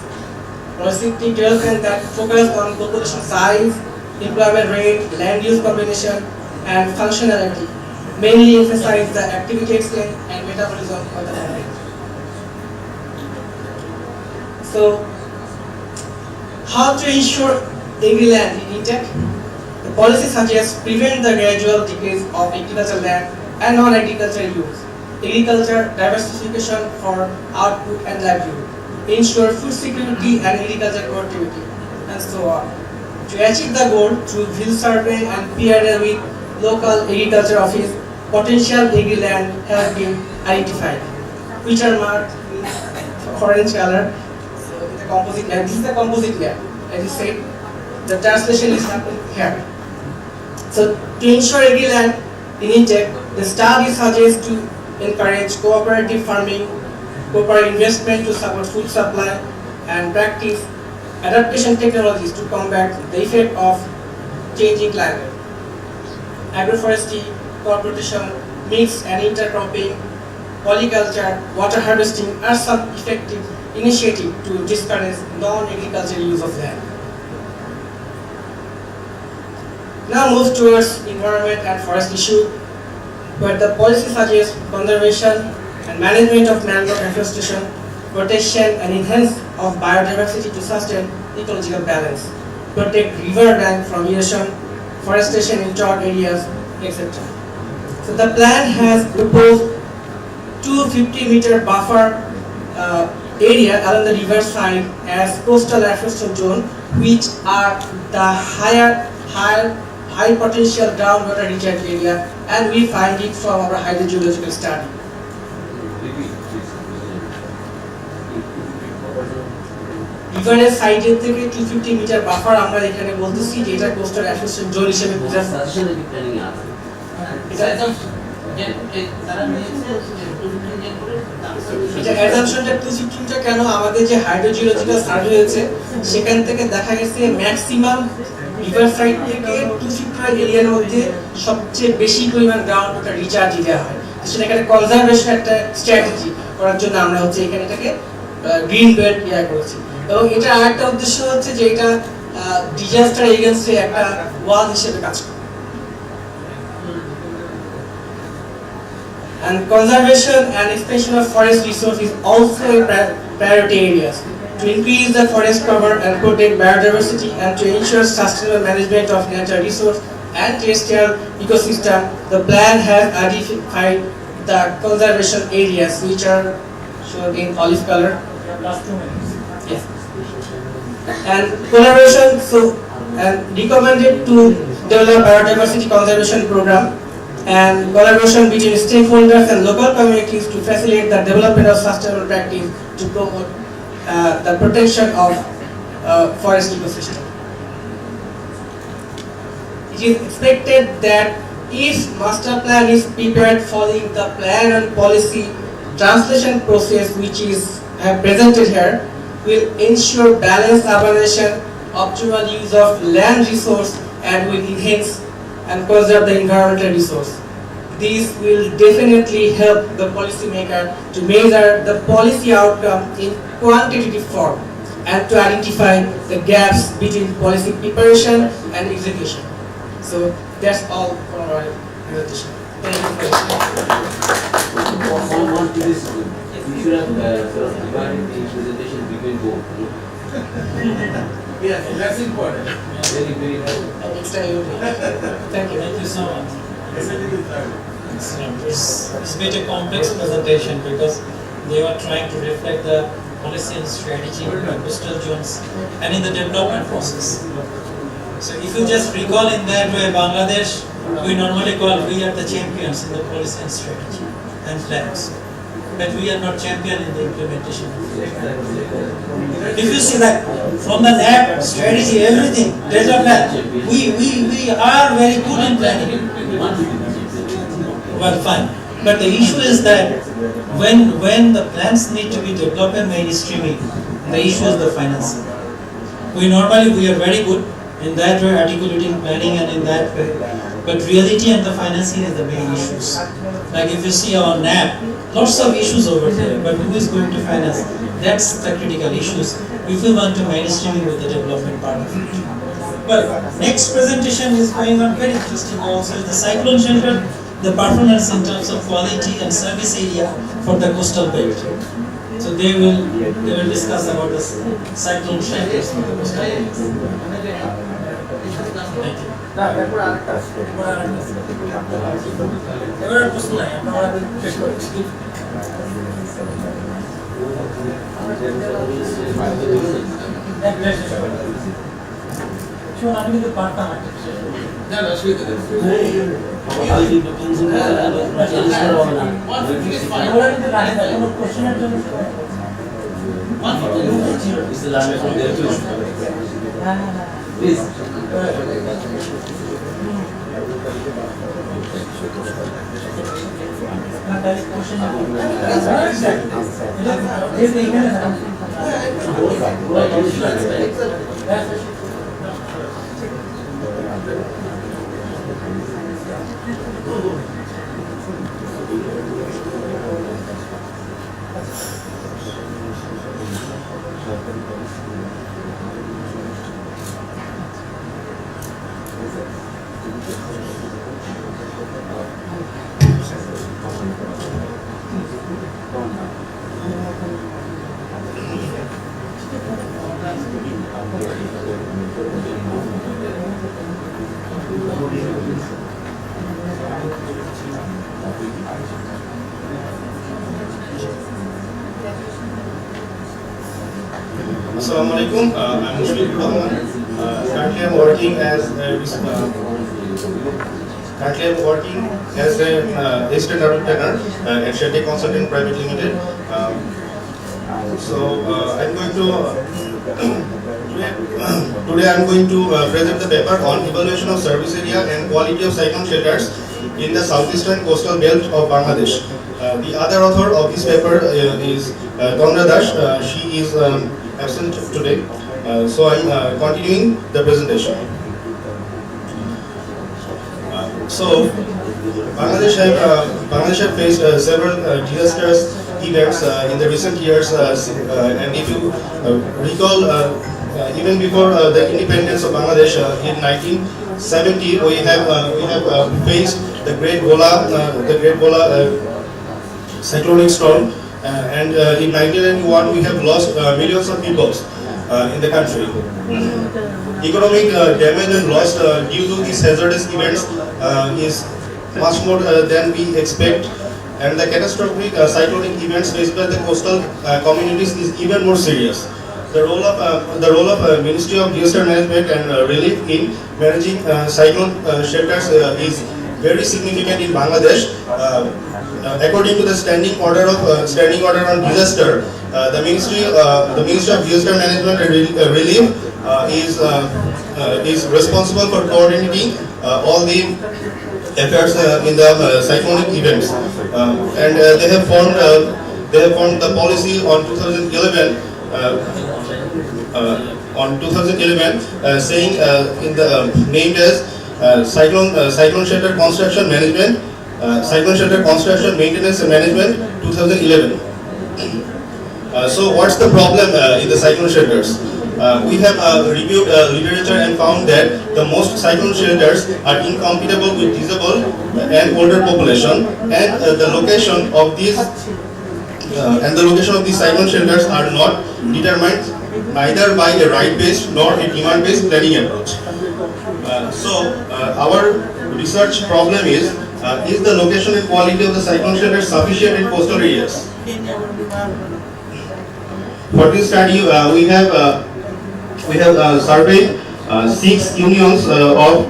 Polycentric development that focus on population size, employment rate, land use combination, and functionality mainly emphasize the activity extent and metabolism of the land. So, how to ensure agri land in intact? The policy suggests prevent the gradual decrease of agricultural land and non-agricultural use, agriculture diversification for output and livelihood, ensure food security and agricultural productivity, and so on. To achieve the goal through field survey and PRL with local agriculture office, potential agri land has been identified, which are marked in orange color. So in the composite land, this is the composite land. As you said, the translation is happening here. So to ensure agri land in intact, the study suggests to encourage cooperative farming, proper investment to support food supply, and practice adaptation technologies to combat the effect of changing climate. Agroforestry, crop rotation, mix and intercropping, polyculture, water harvesting are some effective initiatives to discourage non-agricultural use of land. Now move towards environment and forest issue, where the policy suggests conservation and management of mangrove afforestation, protection and enhance of biodiversity to sustain ecological balance, protect river bank from erosion, forestation in drought areas, etc. So the plan has proposed 250-meter buffer area along the river side as coastal afforestation zone, which are the high potential groundwater recharge area, and we find it from our hydrogeological study. রিভারের সাইডের থেকে 250 metre buffer আমরা এখানে বলতেছি যে এটা coastal অ্যাফোরেস্টেশন zone হিসেবে বোঝানো suggestion কি প্ল্যানিং আছে এটা অ্যাজাম্পশনটা 250 মিটার কেন আমাদের যে হাইড্রোজিওলজিক্যাল সার্ভে হয়েছে সেখান থেকে দেখা গেছে ম্যাক্সিমাম রিভার সাইড থেকে 250 এরিয়ার মধ্যে সবচেয়ে বেশি পরিমাণ গ্রাউন্ড ওয়াটার রিচার্জ দেওয়া হয়। সেটা এখানে কনজারভেশন একটা স্ট্র্যাটেজি করার জন্য আমরা হচ্ছে এখানে এটাকে গ্রিন বেল্ট ইয়া করেছি। এবং এটা আরেকটা উদ্দেশ্য হচ্ছে যে এটা ডিজাস্টার এগেইনস্টে একটা ওয়াল হিসেবে কাজ করে। And conservation and expansion of forest resource is also a priority areas to increase the forest cover and protect biodiversity and to ensure sustainable management of natural resource and terrestrial ecosystem. The plan has identified the conservation areas which are shown in olive color. Last 2 minutes. Yes. And collaboration, and recommended to develop biodiversity conservation program and collaboration between stakeholders and local communities to facilitate the development of sustainable practice to promote the protection of forest ecosystem. It is expected that if master plan is prepared following the plan and policy translation process which is presented here, will ensure balanced urbanization, optimal use of land resource, and will enhance and conserve the environmental resource. This will definitely help the policymaker to measure the policy outcome in quantitative form and to identify the gaps between policy preparation and execution. So that's all for my presentation. Thank you for listening. One to this, you should have divided the presentation between both. Yes, that's important. Very, very important. Next time you will. Thank you. Thank you so much. It's a bit a complex presentation because they were trying to reflect the policy and strategy in the coastal zones and in the development process. So if you just recall in that way, Bangladesh, we normally call we are the champions in the policy and strategy and flags. But we are not champion in the implementation. If you see that from the lab, strategy, everything, data plan, we are very good in planning. Well, fine. But the issue is that when the plans need to be developed and mainstreaming, the issue is the financing. We are very good in that way, articulating planning and in that way. But reality and the financing is the main issues. Like if you see our NAP, lots of issues over there, but who is going to finance? That's the critical issues if we want to mainstream with the development part of it. Well, next presentation is going on very interesting also, the cyclone shelter, the performance in terms of quality and service area for the coastal belt. So they will discuss about the cyclone shelters for the coastal belt. Thank you. Assalamualaikum. I'm Mushfiqur Rahman. Currently, I'm working as a assistant urban planner at Shetty Consulting Private Limited. I'm going to today I'm going to present the paper on evaluation of service area and quality of cyclone shelters in the southeastern coastal belt of Bangladesh. The other author of this paper is Tondra Das. She is absent today, so I'm continuing the presentation. Bangladesh have faced several disastrous events in the recent years, and if you recall, even before the independence of Bangladesh in 1970, we have faced the Great Bola cyclonic storm, and in 1991 we have lost millions of people in the country. Economic damage and loss due to these hazardous events is much more than we expect, and the catastrophic cyclonic events faced by the coastal communities is even more serious. The role of Ministry of Disaster Management and Relief in managing cyclone shelters is very significant in Bangladesh. According to the standing order on disaster, the Ministry of Disaster Management and Relief is responsible for coordinating all the affairs in the cyclonic events, and they have formed the policy on 2011. Saying in the named as cyclone shelter construction management, cyclone shelter construction maintenance and management 2011. So what's the problem in the cyclone shelters? We have reviewed literature and found that the most cyclone shelters are incompatible with disabled and older population, and the location of these cyclone shelters are not determined either by a right-based nor a demand-based planning approach. Our research problem is the location and quality of the cyclone shelters sufficient in coastal areas? For this study, we have surveyed 6 unions of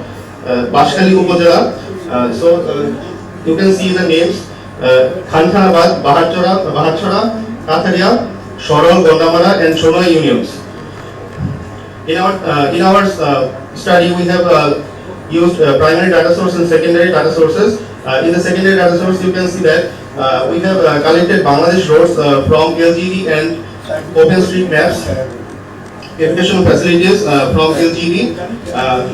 Bashkali Upazila. You can see the names: Khantanabad, Bahatchora, Katharia, Shorol, Gondamara, and Shonoi unions. In our study, we have used primary data source and secondary data sources. In the secondary data source, you can see that we have collected Bangladesh roads from LGD and OpenStreetMaps, educational facilities from LGD,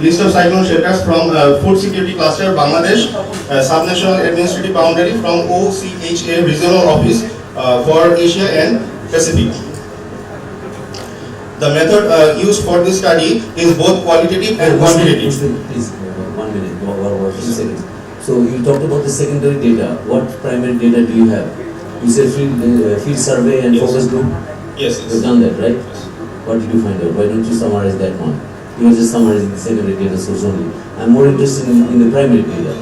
list of cyclone shelters from Food Security Cluster Bangladesh, Subnational Administrative Boundary from OCHA Regional Office for Asia and Pacific. The method used for this study is both qualitative and quantitative. Please, 1 minute, or 2 seconds. So you talked about the secondary data. What primary data do you have? You said field survey and focus group? Yes. You've done that, right? What did you find out? Why don't you summarize that one? You were just summarizing the secondary data source only. I'm more interested in the primary data.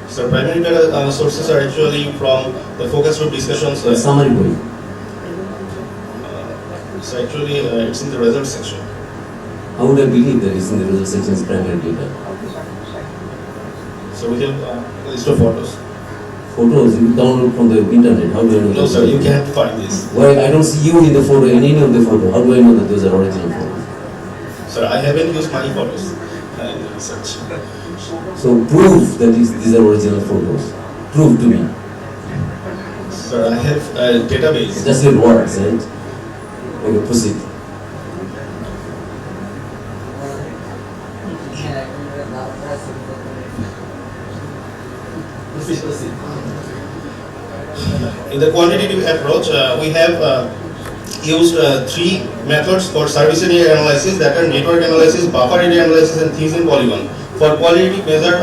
So primary data sources are actually from the focus group discussions. Summary boy. So actually it's in the results section. How would I believe that it's in the results section is primary data? So we have a list of photos. Photos you download from the internet. How do I know? No sir, you can't find this. Why I don't see you in the photo, in any of the photo. How do I know that those are original photos? Sir, I haven't used my photos in the research. So prove that these are original photos. Prove to me. Sir, I have a database. Just with words, right? Okay, proceed. In the quantitative approach, we have used 3 methods for service area analysis, that are network analysis, buffer area analysis, and Thies and polygon. For quality measure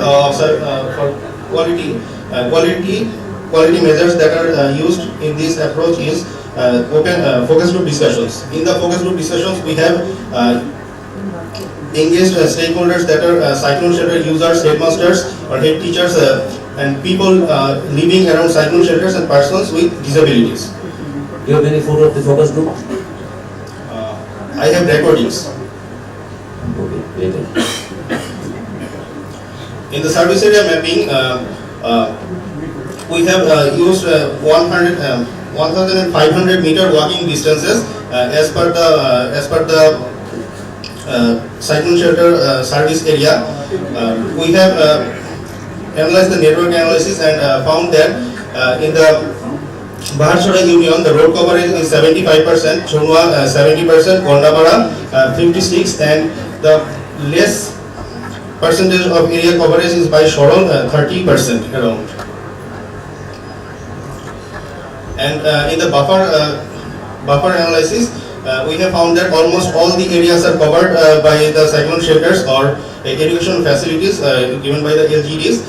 quality measures that are used in this approach is focus group discussions. In the focus group discussions, we have engaged stakeholders that are cyclone shelter users, headmasters or head teachers, and people living around cyclone shelters and persons with disabilities. Do you have any photo of the focus group? I have recordings. Okay, later. In the service area mapping, we have used 1,500 meter walking distances as per the cyclone shelter service area. We have analyzed the network analysis and found that in the Bahatchora Union, the road coverage is 75%, Chunwa 70%, Gondamara 56%, and the less percentage of area coverage is by Shorol 30% around. And in the buffer analysis, we have found that almost all the areas are covered by the cyclone shelters or educational facilities given by the LGDs.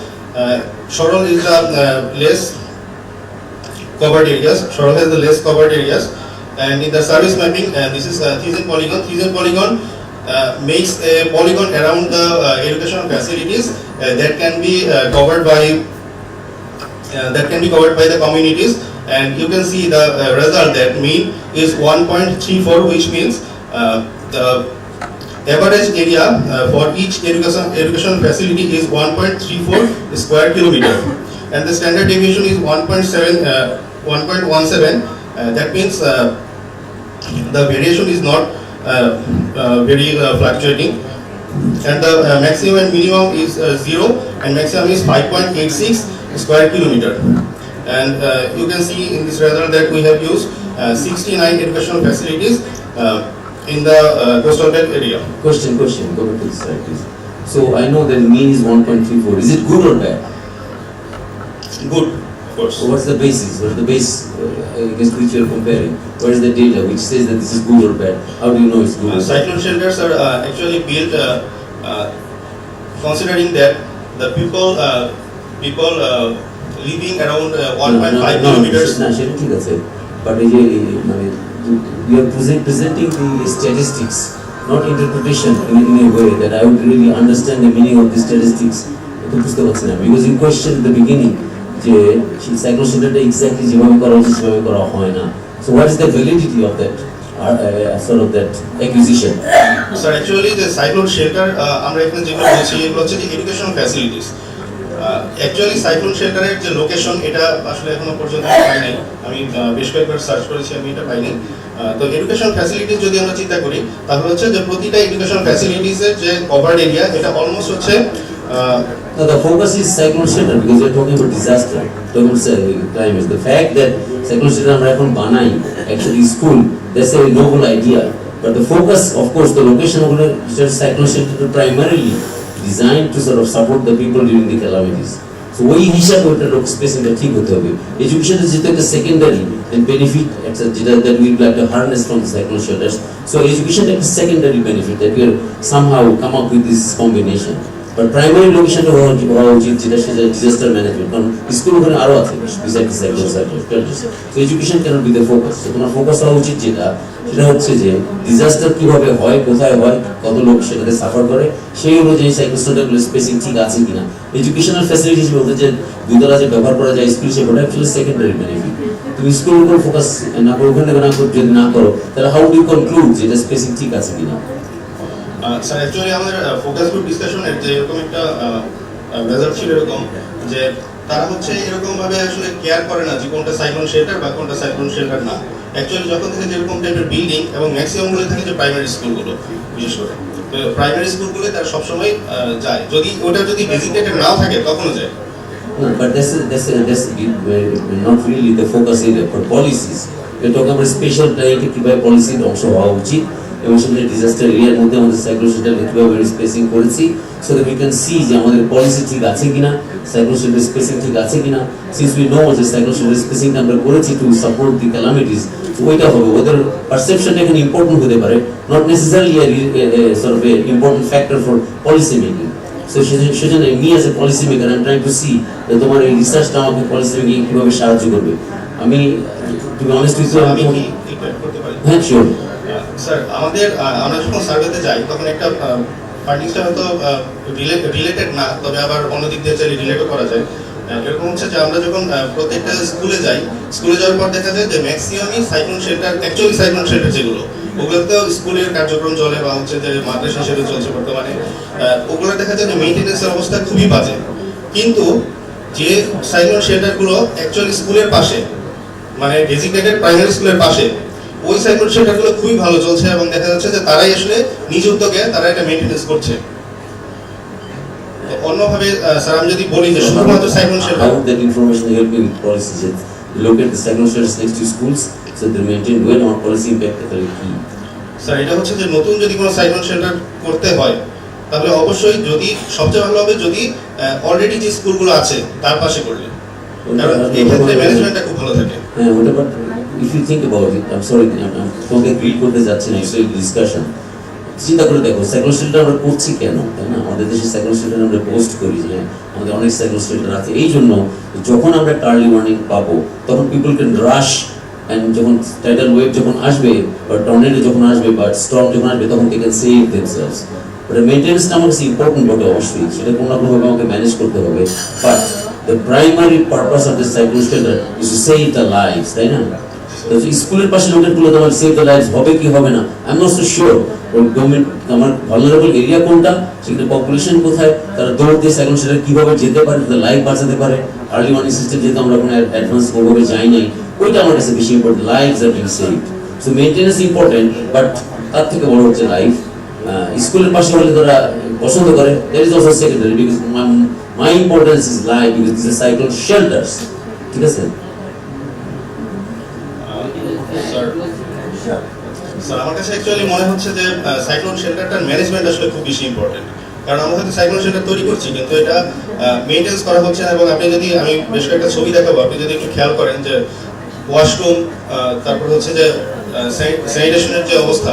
Shorol is the less covered areas. Shorol has the less covered areas. And in the service mapping, this is Thies and polygon. Thies and polygon makes a polygon around the educational facilities that can be covered by the communities. and you can see the result that mean is 1.34, which means the average area for each educational facility is 1.34 square kilometer, and the standard deviation is 1.17. That means the variation is not very fluctuating, and the maximum and minimum is 0, and maximum is 5.86 square kilometer. And you can see in this result that we have used 69 educational facilities in the coastal belt area. Question, go back to the slide please. So I know that mean is 1.34, is it good or bad? Good, of course. So what's the basis? What is the base against which you are comparing? What is the data which says that this is good or bad? How do you know it's good or bad? Cyclone shelters are actually built considering that the people living around 1.5 kilometers. But you are presenting the statistics, not interpretation in a way that I would really understand the meaning of the statistics. Because you questioned at the beginning, cyclone shelter exactly so what is the validity of that sort of that acquisition? So actually the cyclone shelter আমরা এখানে যেগুলো বলছি এগুলো হচ্ছে যে educational facilities. Actually cyclone শেল্টারের যে location এটা আসলে এখনো পর্যন্ত পাই নাই, আমি বেশ কয়েকবার সার্চ করেছি, আমি এটা পাইনি। তো এডুকেশনাল ফ্যাসিলিটিস যদি আমরা চিন্তা করি তাহলে হচ্ছে যে প্রতিটা এডুকেশনাল ফ্যাসিলিটিসের যে কভার্ড এরিয়া এটা অলমোস্ট হচ্ছে No, the focus is cyclone shelter because we are talking about disaster, talking about climate. The fact that cyclone shelter আমরা এখন বানাই actually school, that's a noble idea. But the focus, of course, the location of the cyclone shelter primarily designed to sort of support the people during the calamities. So ওই হিসাবে ওটা স্পেসিংটা ঠিক হতে হবে। Education is যেটা secondary and benefit that we would like to harness from the cyclone shelters. So education is a secondary benefit that we are somehow come up with this combination. But primary location হওয়া উচিত যেটা সেটা disaster management, কারণ school ওখানে আরো আছে beside the cyclone shelters. So education cannot be the focus. So তোমার focus হওয়া উচিত সেটা হচ্ছে যে ডিজাস্টার কিভাবে হয়, কোথায় হয়, কত লোক সেটাতে সাফার করে, সেই অনুযায়ী সাইক্লোন শেল্টারগুলো স্পেসিং ঠিক আছে কিনা। এডুকেশনাল ফ্যাসিলিটিস বলতে যে দুতলা যে ব্যবহার করা যায় স্কুল সেটা অ্যাকচুয়ালি সেকেন্ডারি বেনিফিট। তুমি স্কুলের উপর ফোকাস না করো, ওখানে যদি না করো তাহলে হাউ ডু কনক্লুড যে এটা স্পেসিং ঠিক আছে কিনা? স্যার অ্যাকচুয়ালি আমাদের ফোকাস গ্রুপ ডিসকাশনের যে এরকম একটা রেজাল্ট ছিল এরকম যে তারা হচ্ছে এরকম ভাবে আসলে কেয়ার করে না যে কোনটা সাইক্লোন শেল্টার বা কোনটা সাইক্লোন শেল্টার না। অ্যাকচুয়ালি যখন থেকে যেরকম টাইপের বিল্ডিং এবং ম্যাক্সিমাম গুলো থাকে যে প্রাইমারি স্কুলগুলো বিশেষ করে, তো প্রাইমারি স্কুলগুলো তারা সবসময় যায়, যদি ওটা যদি ডেজিগনেটেড নাও থাকে তখনও যায়। No, but that's not really the focus area for policies. We're talking about spatial planning কিভাবে পলিসির অংশ হওয়া উচিত এবং সেখানে ডিজাস্টার এরিয়ার মধ্যে আমাদের সাইক্লোন শেল্টার কিভাবে স্পেসিং করেছি so that we can see যে আমাদের পলিসি ঠিক আছে কিনা, সাইক্লোন শেল্টার স্পেসিং ঠিক আছে কিনা। Since we know যে সাইক্লোন শেল্টার স্পেসিং আমরা করেছি to support the calamities, ওইটা হবে ওদের পারসেপশনটা এখানে ইম্পর্টেন্ট হতে পারে, not necessarily a sort of a important factor for policy making. So সেজন্য me as a policy maker I'm trying to see যে তোমার এই রিসার্চটা আমাকে পলিসি মেকিং কিভাবে সাহায্য করবে। আমি to be honest with you আমি কি করতে পারি? হ্যাঁ শিওর স্যার আমরা যখন সার্ভেতে যাই তখন একটা ফাইন্ডিংসটা হয়তো রিলেটেড না, তবে আবার অন্য দিক দিয়ে চাইলে রিলেটও করা যায়। এরকম হচ্ছে যে আমরা যখন প্রত্যেকটা স্কুলে যাই, স্কুলে যাওয়ার পর দেখা যায় যে ম্যাক্সিমামই cyclone shelter, actually cyclone shelter যেগুলো ওগুলোতেও স্কুলের কার্যক্রম চলে বা হচ্ছে যে মাদ্রাসা হিসেবে চলছে বর্তমানে, ওগুলো দেখা যায় যে মেইনটেনেন্সের অবস্থা খুবই বাজে। কিন্তু যে সাইক্লোন শেল্টারগুলো অ্যাকচুয়ালি স্কুলের পাশে, মানে ডেজিগনেটেড প্রাইমারি স্কুলের পাশে, ওই সাইক্লোন শেল্টারগুলো খুবই ভালো চলছে এবং দেখা যাচ্ছে যে তারাই আসলে নিজ উদ্যোগে তারা এটা মেইনটেনেন্স করছে। অন্যভাবে স্যার আমি যদি বলি যে শুধুমাত্র cyclone shelter, how that information help me with policies, look at the cyclone shelters next to schools so they maintain well on policy impact তাহলে কি? স্যার এটা হচ্ছে যে নতুন যদি কোনো সাইক্লোন শেল্টার করতে হয় তাহলে অবশ্যই যদি সবচেয়ে ভালো হবে যদি অলরেডি যে স্কুলগুলো আছে তার পাশে করলে, কারণ এই ক্ষেত্রে ম্যানেজমেন্টটা খুব ভালো থাকে। হ্যাঁ ওটা, but if you think about it, I'm sorry I'm তোমাকে গ্রিড করতে যাচ্ছি না, এই ডিসকাশন চিন্তা করে দেখো সাইক্লোন শেল্টার আমরা করছি কেন, তাই না? আমাদের দেশে সাইক্লোন শেল্টার আমরা পোস্ট করি যে আমাদের অনেক সাইক্লোন শেল্টার আছে এই জন্য যখন আমরা আর্লি ওয়ার্নিং পাবো তখন পিপল ক্যান রাশ, অ্যান্ড যখন টাইডাল ওয়েভ যখন আসবে বা টর্নেডো যখন আসবে বা স্টর্ম যখন আসবে তখন they can save themselves. But মেইনটেনেন্সটা আমার কাছে ইম্পর্টেন্ট বটে, অবশ্যই সেটা কোনো না কোনোভাবে আমাকে ম্যানেজ করতে হবে। But The primary purpose of the cyclone shelter is to save the lives, right? স্কুলের পাশে লোকেরগুলো তোমার সেভ দ্য লাইফস হবে কি হবে না, I am not so sure. Government আমার ভালনারেবল এরিয়া কোনটা, সেখানে পপুলেশন কোথায়, তারা দৌড় দিয়ে সাইক্লোন শেল্টার কিভাবে যেতে পারে, তাদের লাইফ বাঁচাতে পারে। আর্লি ওয়ার্নিং সিস্টেম যেহেতু আমরা কোনো অ্যাডভান্স ওভাবে যাই নাই, ওইটা আমার কাছে বেশি important. Lives are being saved, so maintenance important, but তার থেকে বড় হচ্ছে লাইফ। স্কুলের পাশে হলে তারা পছন্দ করে, that is also secondary, because my importance is life, because this is cyclone shelters. ঠিক আছে স্যার, আমার কাছে অ্যাকচুয়ালি মনে হচ্ছে যে সাইক্লোন শেল্টারটার ম্যানেজমেন্ট আসলে খুব বেশি ইম্পর্টেন্ট। কারণ আমরা হয়তো সাইক্লোন শেল্টার তৈরি করছি, কিন্তু এটা মেইনটেন্স করা হচ্ছে না। এবং আপনি যদি, আমি বেশ কয়েকটা ছবি দেখাবো, আপনি যদি একটু খেয়াল করেন যে ওয়াশরুম, তারপর হচ্ছে যে স্যানিটেশনের যে অবস্থা,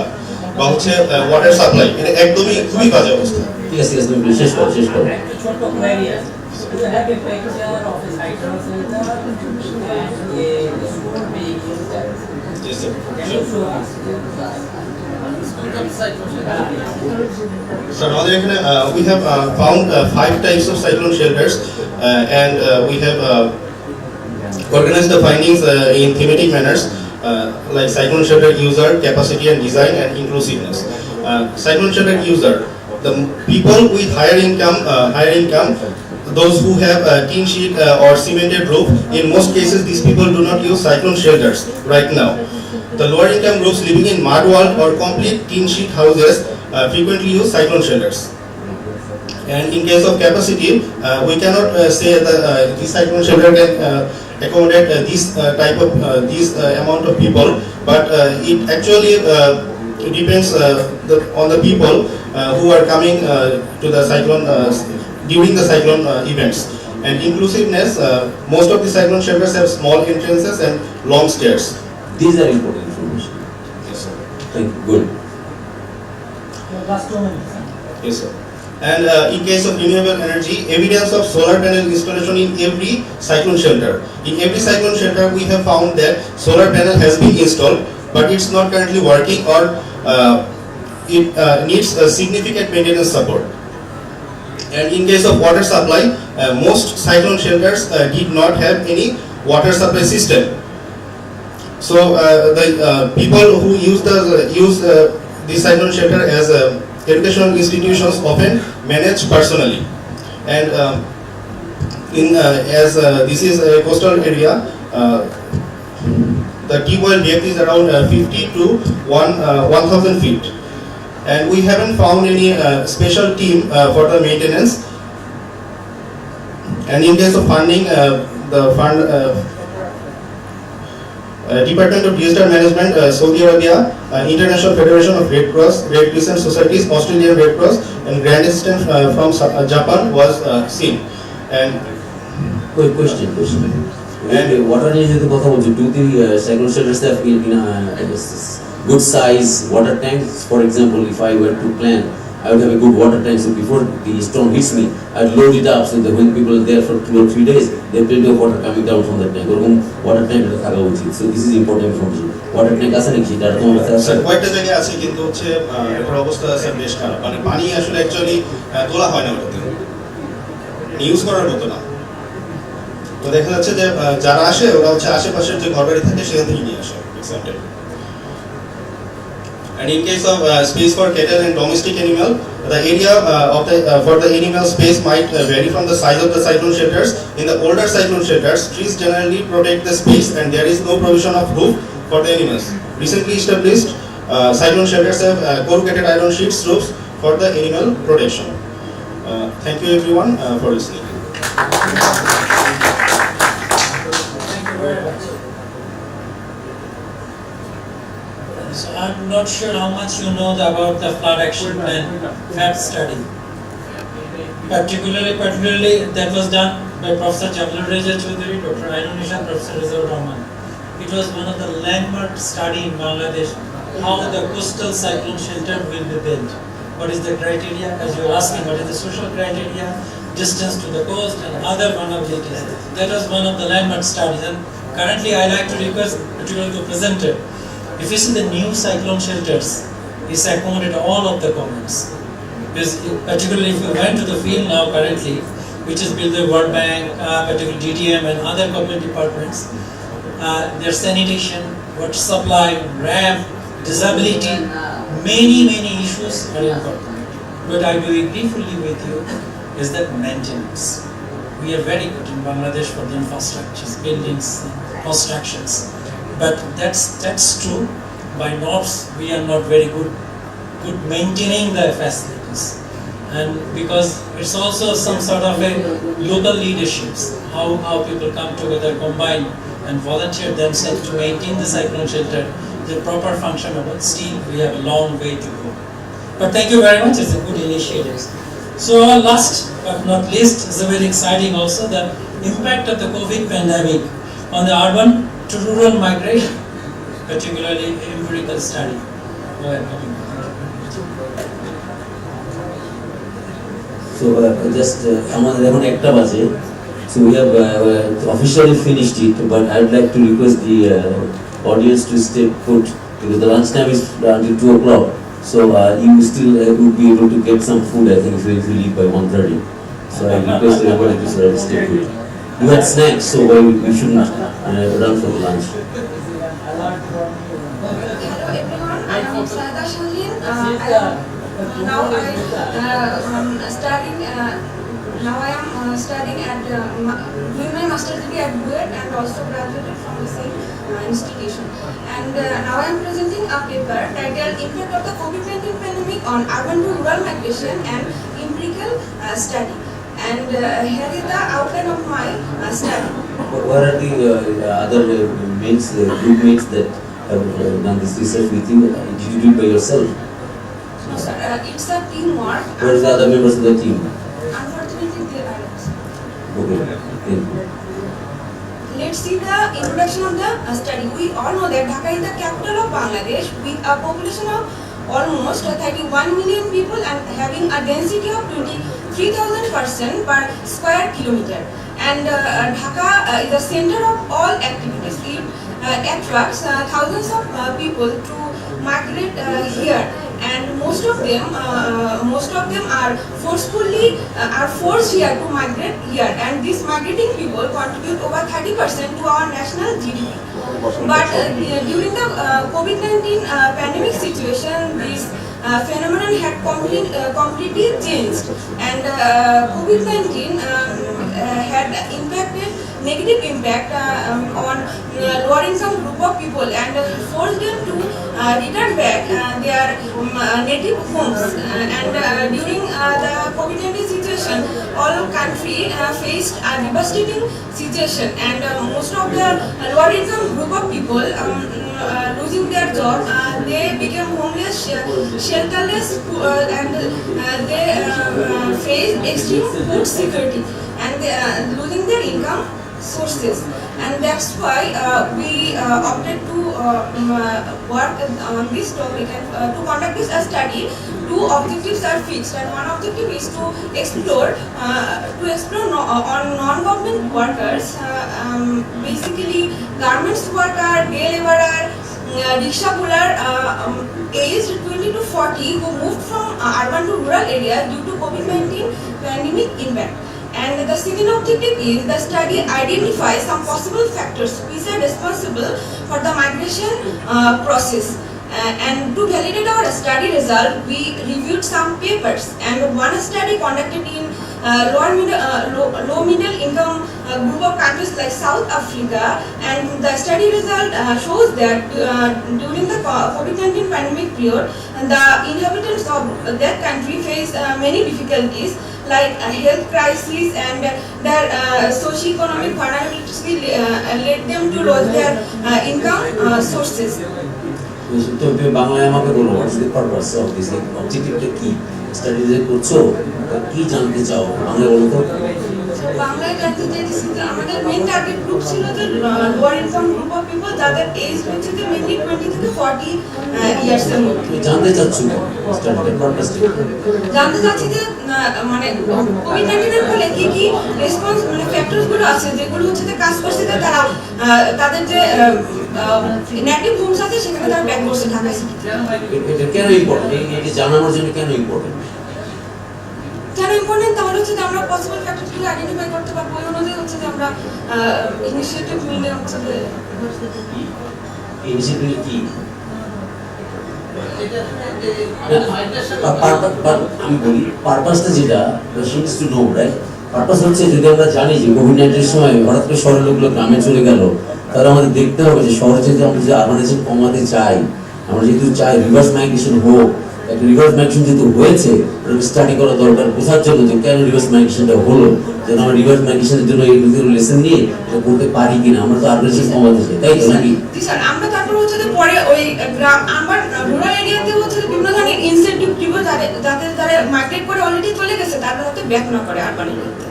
বা হচ্ছে ওয়াটার সাপ্লাই, এটা একদমই খুবই বাজে অবস্থা। ঠিক আছে, তুমি শেষ করো, শেষ করো। ছোট কোয়েরিয়া, do you have a picture of a cyclone shelter and a school being used as? Yes, sir. Can you show us? So now we have found 5 types of cyclone shelters, and we have organized the findings in thematic manners, like cyclone shelter user, capacity and design, and inclusiveness. Cyclone shelter user, the people with higher income, those who have a tin sheet or cemented roof. In most cases, these people do not use cyclone shelters right now. The lower income groups living in mud wall or complete tin sheet houses frequently use cyclone shelters. And in case of capacity, we cannot say that this cyclone shelter can accommodate this type of amount of people, but it actually depends on the people who are coming to the cyclone during the cyclone events. And inclusiveness, most of the cyclone shelters have small entrances and long stairs. These are important information. Yes, sir. Thank you. Good. Last 2 minutes. Yes, sir. And in case of renewable energy, evidence of solar panel installation in every cyclone shelter. In every cyclone shelter, we have found that solar panel has been installed, but it's not currently working, or it needs a significant maintenance support. And in case of water supply, most cyclone shelters did not have any water supply system. So the people who use the cyclone shelter as educational institutions often manage personally. And as this is a coastal area, the deep oil depth is around 50 to 1,000 feet. And we haven't found any special team for the maintenance. And in case of funding, the fund Department of Disaster Management, Saudi Arabia, International Federation of Red Cross, Red Crescent Societies, Australian Red Cross, and Grand Assistance from Japan was seen. And question. And water নিয়ে যদি কথা বলছি, do the cyclone shelters have good size water tanks? For example, if I were to plan, I would have a good water tank, so before the storm hits me, I'd load it up so that when people are there for 2 or 3 days, they have plenty of water coming down from the tank. ওরকম water tank থাকা উচিত। So this is important information. Water tank আছে নাকি সেটা তোমার কাছে আছে? Sir, কয়েকটা জায়গায় আছে, কিন্তু হচ্ছে এটার অবস্থা স্যার বেশ খারাপ। মানে পানি আসলে অ্যাকচুয়ালি তোলা হয় না ওটাতে, ইউজ করার মতো না। তো দেখা যাচ্ছে যে যারা আসে ওরা হচ্ছে আশেপাশের যে ঘরবাড়ি থাকে সেখান থেকে নিয়ে আসে example. And in case of space for cattle and domestic animal, the area for the animal space might vary from the size of the cyclone shelters. In the older cyclone shelters, trees generally protect the space, and there is no provision of roof for the animals. Recently established cyclone shelters have corrugated iron sheets roofs for the animal protection. Thank you everyone for listening. So I'm not sure how much you know about the flood action plan FAP study. Particularly that was done by Professor Jamil Reza Choudhury, Dr. Ainul Nishan, Professor Rizal Rahman. It was one of the landmark study in Bangladesh, how the coastal cyclone shelter will be built. What is the criteria? As you are asking, what is the social criteria? Distance to the coast and other vulnerabilities. That was one of the landmark studies, and currently I like to request particularly the presenter. If you see the new cyclone shelters, it's accommodated all of the comments. Because particularly if you went to the field now currently, which is built by World Bank, particularly DTM and other government departments. Their sanitation, water supply, ramp, disability, many issues are important. But I will agree fully with you is that maintenance. We are very good in Bangladesh for the infrastructures, buildings, constructions. But that's true. By norms, we are not very good maintaining the facilities. And because it's also some sort of a local leaderships, how people come together, combine and volunteer themselves to maintain the cyclone shelter, the proper function of it. Still, we have a long way to go. But thank you very much, it's a good initiative. So last but not least, is very exciting also the impact of the COVID pandemic on the urban to rural migration, particularly empirical study. Go ahead. So just আমাদের এখন একটা বাজে, so we have officially finished it, but I'd like to request the audience to stay put because the lunch time is until 2 o'clock. So you still would be able to get some food, I think, if you leave by 1:30. So I request everybody to sort of stay put. You had snacks, so we shouldn't run for lunch. Hello everyone, I am Saida Shalin. Now I am studying at doing my master's degree at BUET and also graduated from the same institution. And now I am presenting a paper titled Impact of the COVID-19 Pandemic on Urban to Rural Migration and Empirical Study. And here is the outline of my study. What are the other mates, group mates that have done this research with you? Did you do it by yourself? No sir, it's a teamwork. Where are the other members of the team? Unfortunately, they are absent. Okay, thank you. Let's see the introduction of the study. We all know that Dhaka is the capital of Bangladesh with a population of almost 31 million people and having a density of 23,000 persons per square kilometer. And Dhaka is the center of all activities. It attracts thousands of people to migrate here. And most of them are forced here to migrate here, and these migrating people contribute over 30% to our national GDP. But during the COVID-19 pandemic situation, this phenomenon had completely changed, and COVID-19 had negative impact on lower income group of people and forced them to return back their native homes. And during the COVID-19 situation, all country faced a devastating situation, and most of the lower income group of people losing their job, they became homeless, shelterless, and they faced extreme food security and losing their income sources. And that's why we opted to work on this topic and to conduct this study. Two objectives are fixed, and one objective is to explore on non-government workers, basically garments worker, day laborer, rickshaw puller, aged 20 to 40 who moved from urban to rural areas due to COVID-19 pandemic impact. And the second objective is the study identifies some possible factors which are responsible for the migration process. And to validate our study result, we reviewed some papers, and one study conducted in low middle income group of countries like South Africa, and the study result shows that during the COVID-19 pandemic period, the inhabitants of that country face many difficulties like health crisis, and their socio-economic vulnerabilities led them to lose their income sources. তুমি বাংলায় আমাকে বলো, what's the purpose of this, অবজেক্টিভটা কি, study যে করছো কি জানতে চাও বাংলায় বলো তো। বাংলায় জানতে চাইছি যে আমাদের মেইন টার্গেট গ্রুপ ছিল যে lower income group of people যাদের এজ হচ্ছে যে মেইনলি 20 থেকে 40 ইয়ার্স এর মধ্যে। জানতে চাচ্ছ স্টাডির পারপাস জানতে চাচ্ছি যে মানে কোভিড-19 এর ফলে কি কি রেসপন্স মানে ফ্যাক্টরস গুলো আছে যেগুলো হচ্ছে যে কাজ করছে যে তারা তাদের যে নেগেটিভ হোমস আছে সেখানে তারা ব্যাক করছে ঢাকা সিটিতে। এটা কেন ইম্পর্টেন্ট, এটা জানানোর জন্য কেন ইম্পর্টেন্ট? কেন ইম্পর্টেন্ট তাহলে হচ্ছে যে আমরা পসিবল ফ্যাক্টরগুলো আইডেন্টিফাই করতে পারবো ওই অনুযায়ী হচ্ছে যে আমরা ইনিশিয়েটিভ নিলে হচ্ছে যে ইনিশিয়েটিভ কি আমি বলি পারপাসটা যেটা shits to know right purpose হচ্ছে যদি আমরা জানি যে কোভিড-19 সময় হঠাৎ করে শহরের লোকগুলো গ্রামে চলে গেল তাহলে আমাদের দেখতে হবে যে শহরে যদি আমরা যে আরবানাইজেশন কমাতে চাই আমরা যেহেতু চাই রিভার্স মাইগ্রেশন হোক একটা রিভার্স মাইগ্রেশন যেহেতু হয়েছে ওটাকে স্টাডি করা দরকার বোঝার জন্য যে কেন রিভার্স মাইগ্রেশনটা হলো যেন আমরা রিভার্স মাইগ্রেশনের জন্য এই লেসন নিয়ে এটা করতে পারি কিনা আমরা তো আরবানাইজেশন কমাতে চাই তাই তো নাকি স্যার আমরা তারপর হচ্ছে যে পরে ওই গ্রাম আমার রুরাল এরিয়াতে হচ্ছে বিভিন্ন ধরনের ইনসেন্টিভ দিব যাতে তারা মার্কেট করে অলরেডি চলে গেছে তারা যাতে ব্যাক না করে আরবান এরিয়াতে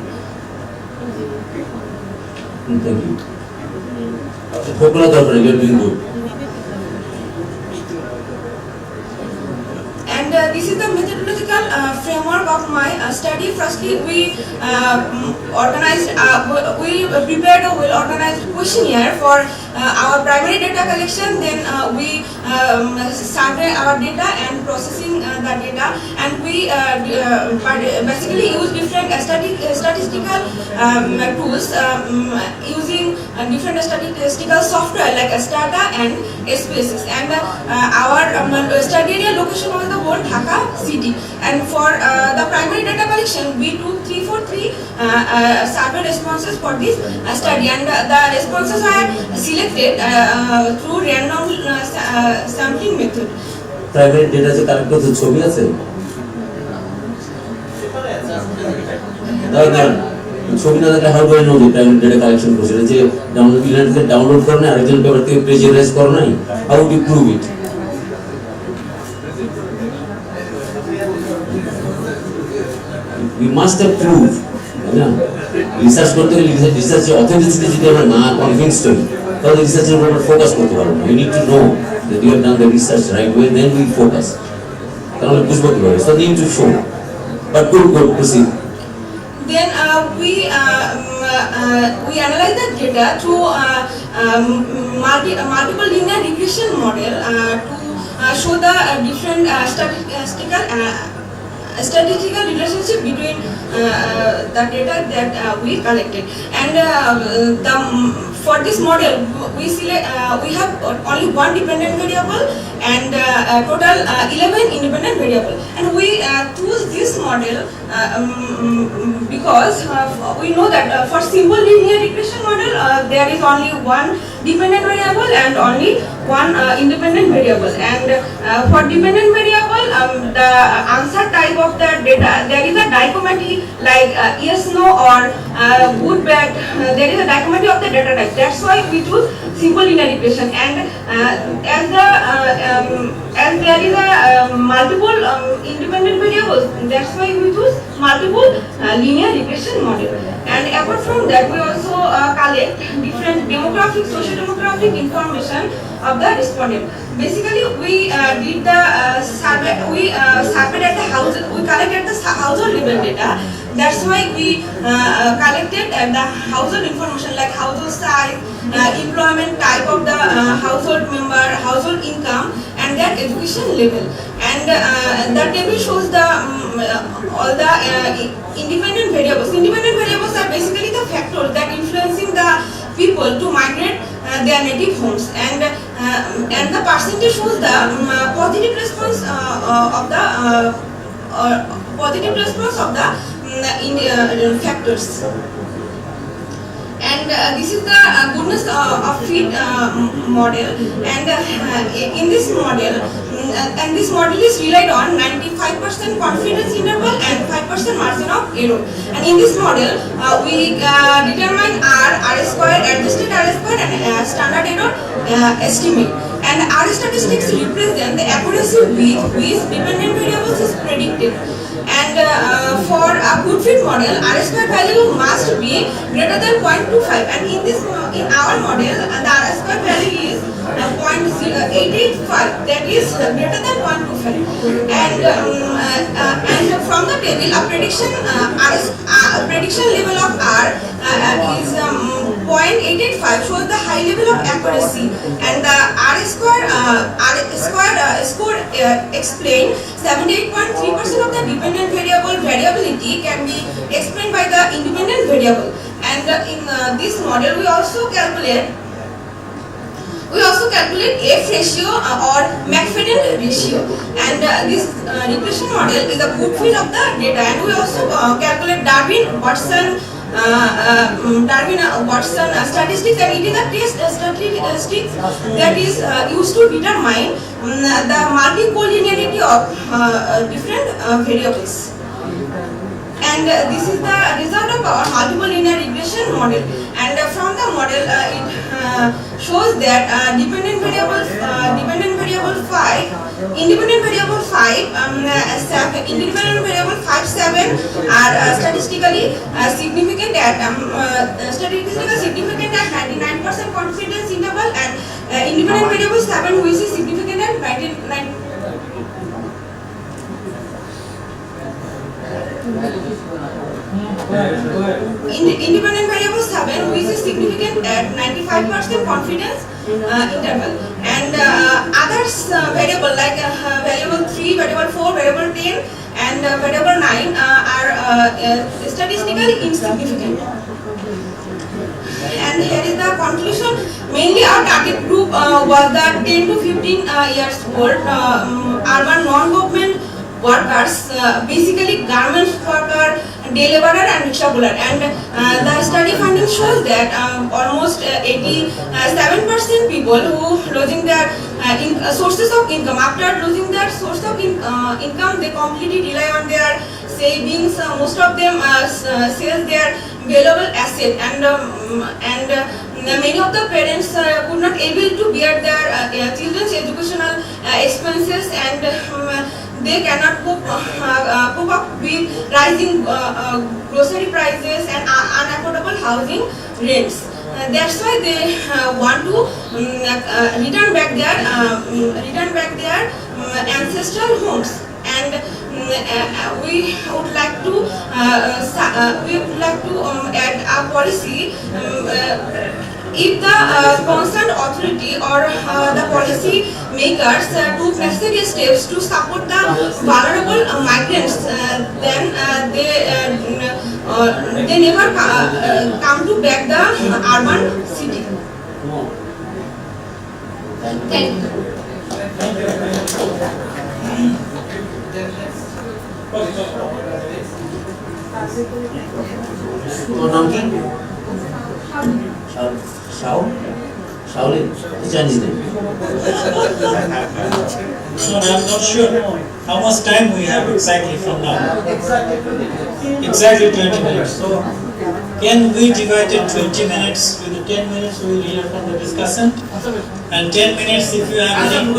থ্যাংক ইউ ফোকলা দরকার you are doing good and this is the methodological framework of my study. Firstly, we prepared a well-organized questionnaire for our primary data collection. Then we survey our data and processing the data, and we basically use different statistical tools using different statistical software like Stata and SPSS. And our study area location was the whole Dhaka city. And for the primary data collection, we took 343 survey responses for this study, and the responses are selected through random sampling method. Private data যে collect করতে ছবি আছে ছবি না থাকলে how do I know যে private data collection করছে যে ডাউনলোড ইন্টারনেট থেকে ডাউনলোড করে না আরেকজন পেপার থেকে প্লেজারাইজ করে নাই how do prove it we must have proof না রিসার্চ করতে গেলে রিসার্চের অথেন্টিসিটি যদি আমরা না কনভিন্সড হই তাহলে রিসার্চের উপর আমরা ফোকাস করতে পারবো না we need to know that you have done the research right way then we focus তাহলে বুঝবো কিভাবে so need to show but good proceed then we analyze the data through multiple linear regression model to show the different statistical relationship between the data that we collected, and for this model we have only one dependent variable and total 11 independent variable, and we choose this model because we know that for simple linear regression model there is only one dependent variable and only one independent variable, and for dependent variable the answer type of the data there is a dichotomy like yes no or good bad there is a dichotomy of the data type. That's why we choose simple linear regression, and as there is a multiple independent variables, that's why we choose multiple linear regression model. And apart from that we also collect different demographic socio-demographic information of the respondent. Basically we did the survey, we surveyed at the house, we collected the household level data. That's why we collected the household information like household size, employment type of the household member, household income, and their education level. And the table shows the all the independent variables. Independent variables are basically the factors that influencing the people to migrate their native homes, and the percentage shows the positive response of the factors. And this is the goodness of fit model, and in this model this model is relied on 95% confidence interval and 5% margin of error, and in this model we determine R square, adjusted R square, and standard error estimate, and R statistics represent the accuracy with which dependent variables is predicted. And for a good fit model, R square value must be greater than 0.25, and in our model the R square value is 0.885, that is greater than 0.25, and from the table a prediction level of R is 0.885 shows the high level of accuracy, and the R square score explain 78.3% of the dependent variability strategy can be explained by the independent variable. And in this model, we also calculate F ratio or McFadden ratio, and this regression model is a good fit of the data. And we also calculate Darwin-Watson statistics, and it is a test statistics that is used to determine the multicollinearity of different variables. And this is the result of our multiple linear regression model. And from the model, it shows that independent variable 5 7 are statistically significant at 99% confidence interval, and independent variable 7 which is significant at 99%. Independent variable 7 which is significant at 95% confidence interval, and others variable like variable 3, variable 4, variable 10 and variable 9 are statistically insignificant. And here is the conclusion. Mainly our target group was the 10 to 15 years old urban non-government workers, basically garment worker, day laborer and rickshaw puller. And the study finding shows that almost 87% people who losing their sources of income, after losing their source of income, they completely rely on their savings. Most of them sell their valuable asset, and many of the parents could not able to bear their children's educational expenses, and they cannot cope up with rising grocery prices and unaffordable housing rents. That's why they want to return back their ancestral homes. And we would like to add a policy. If the concerned authority or the policy makers took necessary steps to support the vulnerable migrants, then they never come to back the urban city. Thank you. তোমার নাম কি? Shaolin, Chinese name. So I'm not sure how much time we have exactly from now. Exactly 20 minutes. So can we divide it 20 minutes? With the 10 minutes we will hear from the discussion, and 10 minutes if you have any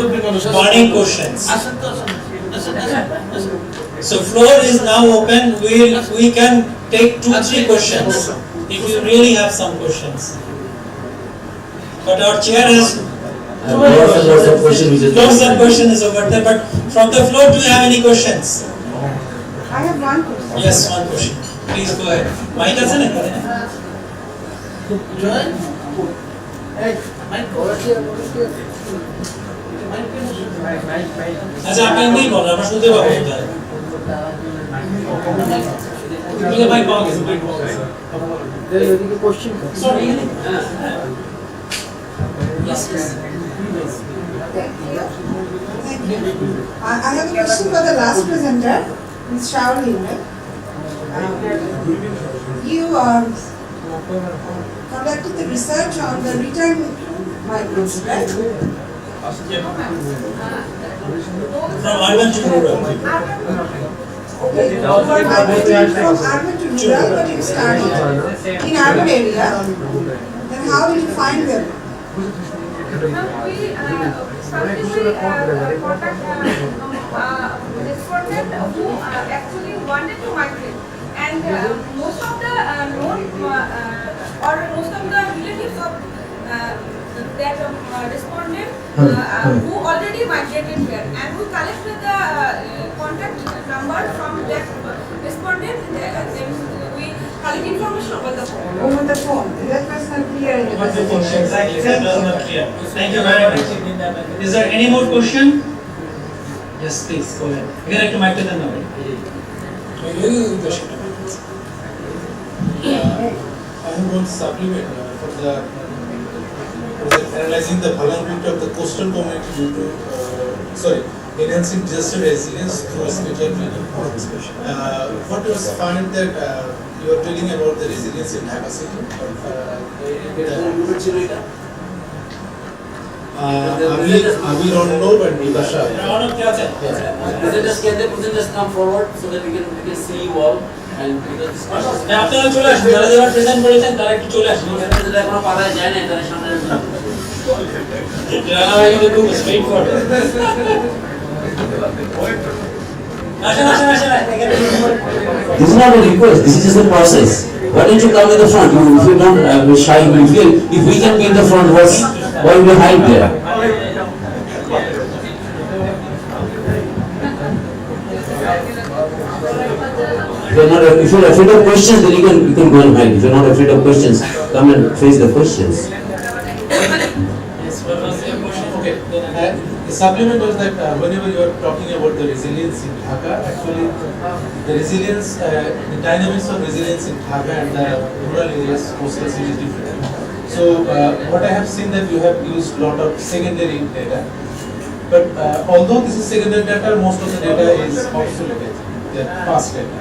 burning questions. So floor is now open. We can take 2-3 questions if you really have some questions. But our chair has Lots of questions. lots of questions over there. But from the floor, do you have any questions? I have one question. Yes, one question. Please go ahead. Mic doesn't it? अच्छा आप नहीं बोल रहा, मैं सुनते हुए बोल रहा है। मुझे माइक पाओगे? माइक पाओगे? Sorry. Yes, yes. Thank you. I have a question for the last presenter, Ms. Shaolin. You conducted the research on the return migrants, right? From urban to rural. Okay, you are migrating from urban to rural, but you started in urban area. Then how did you find them? We responded who actually wanted to migrate, and most of the relatives of that responded who already migrated here, and we collected the contact number from that respondent. We collect information over the phone. Over the phone. That was not clear in the presentation. Exactly, that was not clear. Thank you very much. Is there any more question? Yes, please go ahead. Again, I have to mic to the number. I have one supplement for analyzing the vulnerability of the coastal community due to, enhancing disaster resilience through spatial planning. What was found that you are telling about the resilience in Dhaka city? We don't know, but Presenters, can the presenters come forward so that we can see you all and we can discuss? আপনারা চলে আসুন, যারা যারা present করেছেন তারা একটু চলে আসুন। যারা এখনো পাড়ায় যায় না তারা সামনে আসুন। রানা ভাই কিন্তু খুব স্ট্রেট ফরওয়ার্ড। আসেন আসেন আসেন। This is not a request, this is just a process. Why don't you come in the front? If you don't shy, you feel if we can be in the front, why will you hide there? If you're afraid of questions, then you can go and hide. If you're not afraid of questions, come and face the questions. Yes, what was your question? Okay, the supplement was that whenever you are talking about the resilience in Dhaka, actually the resilience, the dynamics of resilience in Dhaka and the rural areas, coastal cities is different. So what I have seen that you have used a lot of secondary data, but although this is secondary data, most of the data is obsolete, the past data.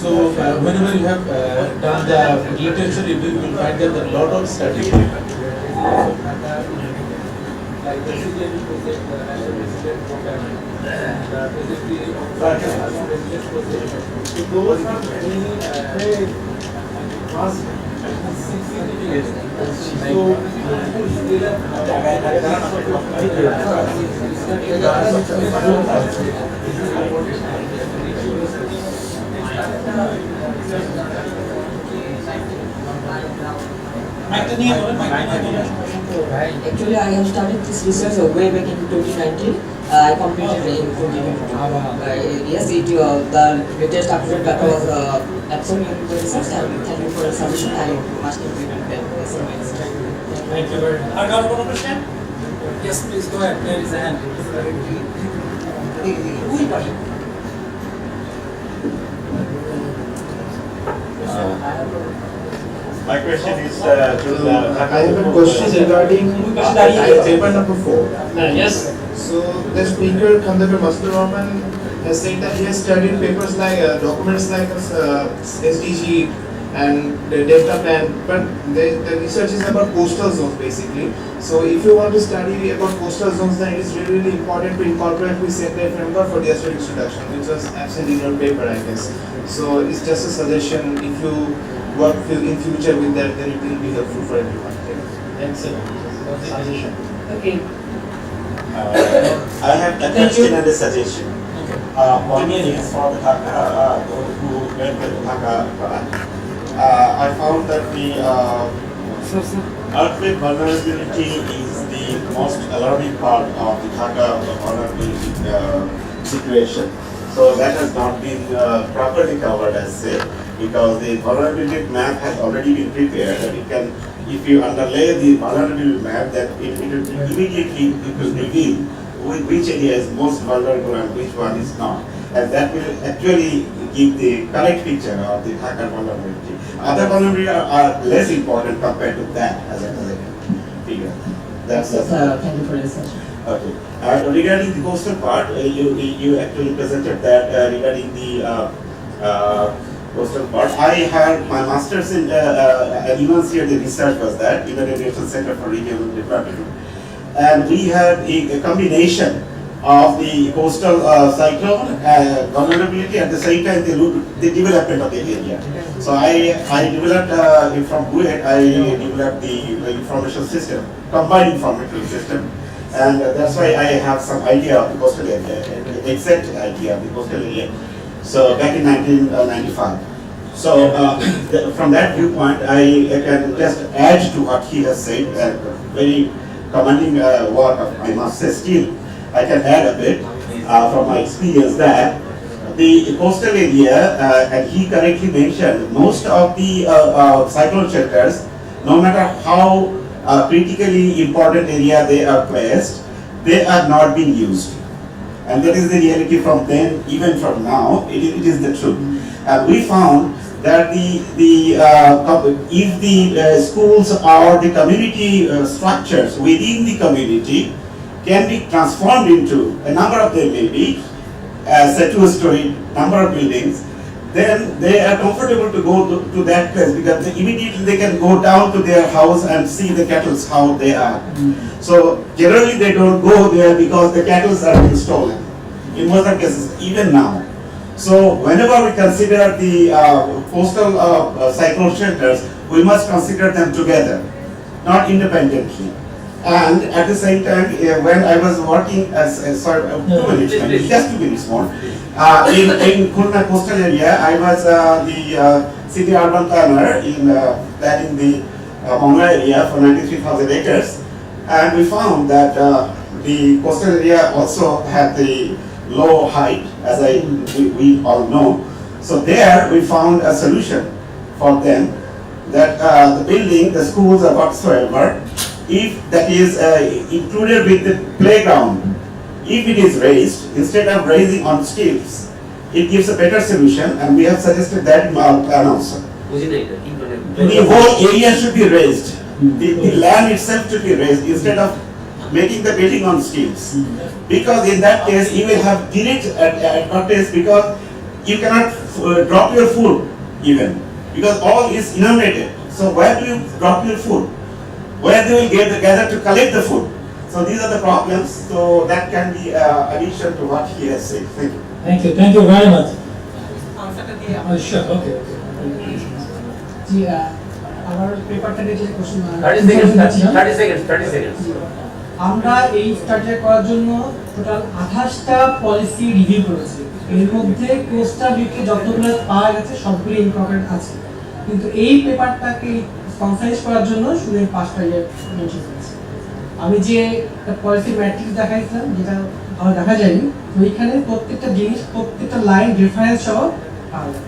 So whenever you have done the literature review, you will find that there are a lot of studies. Like the resilient project, the national resilient program, and basically national resilient project. So those are very vast and significant. So Actually, I have started this research way back in 2019. I completed in 2022. Yes, the latest updated data was absent in the research, and thank you for the suggestion. I must implement them. Thank you very much. Our question? yes, please go ahead. There is a hand. My question is to I have a question regarding paper number 4. Yes. So the speaker, Khandakar Mastur Rahman, has said that he has studied papers like documents like SDG and the delta plan, but the research is about coastal zones basically. So if you want to study about coastal zones, then it is really, really important to incorporate the central framework for disaster risk reduction, which was absent in your paper, I guess. So it's just a suggestion. If you work in future with that, then it will be helpful for everyone. Excellent. Suggestion. Okay. I have a question and a suggestion. One is for the Dhaka, those who went to Dhaka. I found that the earthquake vulnerability is the most alarming part of the Dhaka vulnerability situation. So that has not been properly covered as said, because the vulnerability map has already been prepared, and it can, if you underlay the vulnerability map, that it will immediately reveal which area is most vulnerable and which one is not, and that will actually give the correct picture of the Dhaka vulnerability. Other vulnerabilities are less important compared to that as a figure. That's Thank you for your suggestion. Okay. Regarding the coastal part, you actually presented that regarding the coastal part. I had my master's in enunciated the research was that in the National Center for Regional Development, and we had a combination of the coastal cyclone vulnerability at the same time the development of the area. So I developed from BUET, I developed the information system, combined information system. And that's why I have some idea of the coastal area, exact idea of the coastal area. So back in 1995. So from that viewpoint, I can just add to what he has said, and very commanding work of, I must say, still I can add a bit from my experience that the coastal area, and he correctly mentioned, most of the cyclone shelters, no matter how critically important area they are placed, they are not being used. And that is the reality from then, even from now, it is the truth. And we found that if the schools or the community structures within the community can be transformed into a number of them maybe say 2-story number of buildings, then they are comfortable to go to that place because immediately they can go down to their house and see the cattle how they are. So generally they don't go there because the cattle are being stolen. In most of cases, even now. So whenever we consider the coastal cyclone shelters, we must consider them together, not independently. And at the same time, when I was working as just 2 minutes more, in Khulna coastal area, I was the city urban planner in planning the Mongla area for 93,000 acres, and we found that the coastal area also had the low height, as we all know. So there we found a solution for them that the building, the schools or whatsoever, if that is included with the playground, if it is raised, instead of raising on stilts, it gives a better solution, and we have suggested that in our plan also. The whole area should be raised. The land itself should be raised instead of making the building on stilts. Because in that case, you will have direct advantage because you cannot drop your food even. Because all is inundated. So where do you drop your food? Where they will gather to collect the food. So these are the problems. So that can be addition to what he has said. Thank you. Thank you very much. Sure, okay. আমার পেপারটা দেখে question 30 seconds. আমরা এই স্টাডিটা করার জন্য total 28টা policy review করেছি। এর মধ্যে কোস্টাল রিকে যতগুলো পাওয়া গেছে সবগুলো ইনকর্পোরেট আছে। কিন্তু এই পেপারটাকে কনসাইজ করার জন্য শুধু 5টা মেনশন করেছি। আমি যে পলিসি ম্যাট্রিক্স দেখাইছিলাম যেটা ভালো দেখা যায়নি, ওইখানে প্রত্যেকটা জিনিস প্রত্যেকটা লাইন রেফারেন্স সহ পাওয়া যায়।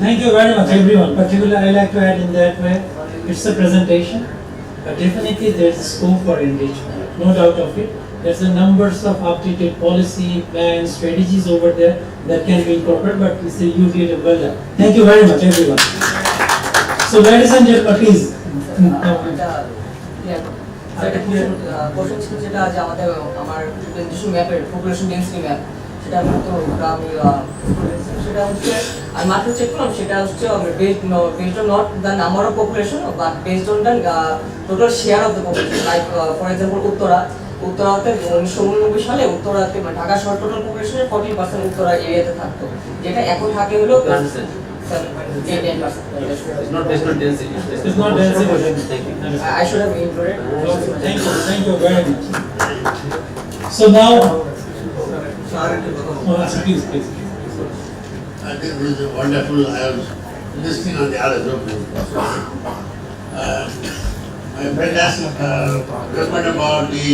Thank you very much, everyone. Particularly, I like to add in that way, it's a presentation, but definitely there's scope for engagement, no doubt of it. There's a numbers of updated policy, plans, strategies over there that can be incorporated, but it's a you did well done. Thank you very much, everyone. So, ladies and gentlemen, please. Question ছিল যেটা যে আমার ম্যাপের population density map সেটা আমি তো আমি সেটা হচ্ছে আমি মাত্র চেক করলাম, সেটা হচ্ছে based on not the number of population but based on the total share of the population. Like for example উত্তরাতে 1989 সালে উত্তরাতে ঢাকা শহর টোটাল পপুলেশনের 40% উত্তরা এরিয়াতে থাকতো, যেটা এখন থাকে হলো 7.8%. It's not based on density. It's not density. I should have included. Thank you very much. So now, please. I think this is wonderful. I was listening on the other group. My friend asked question about the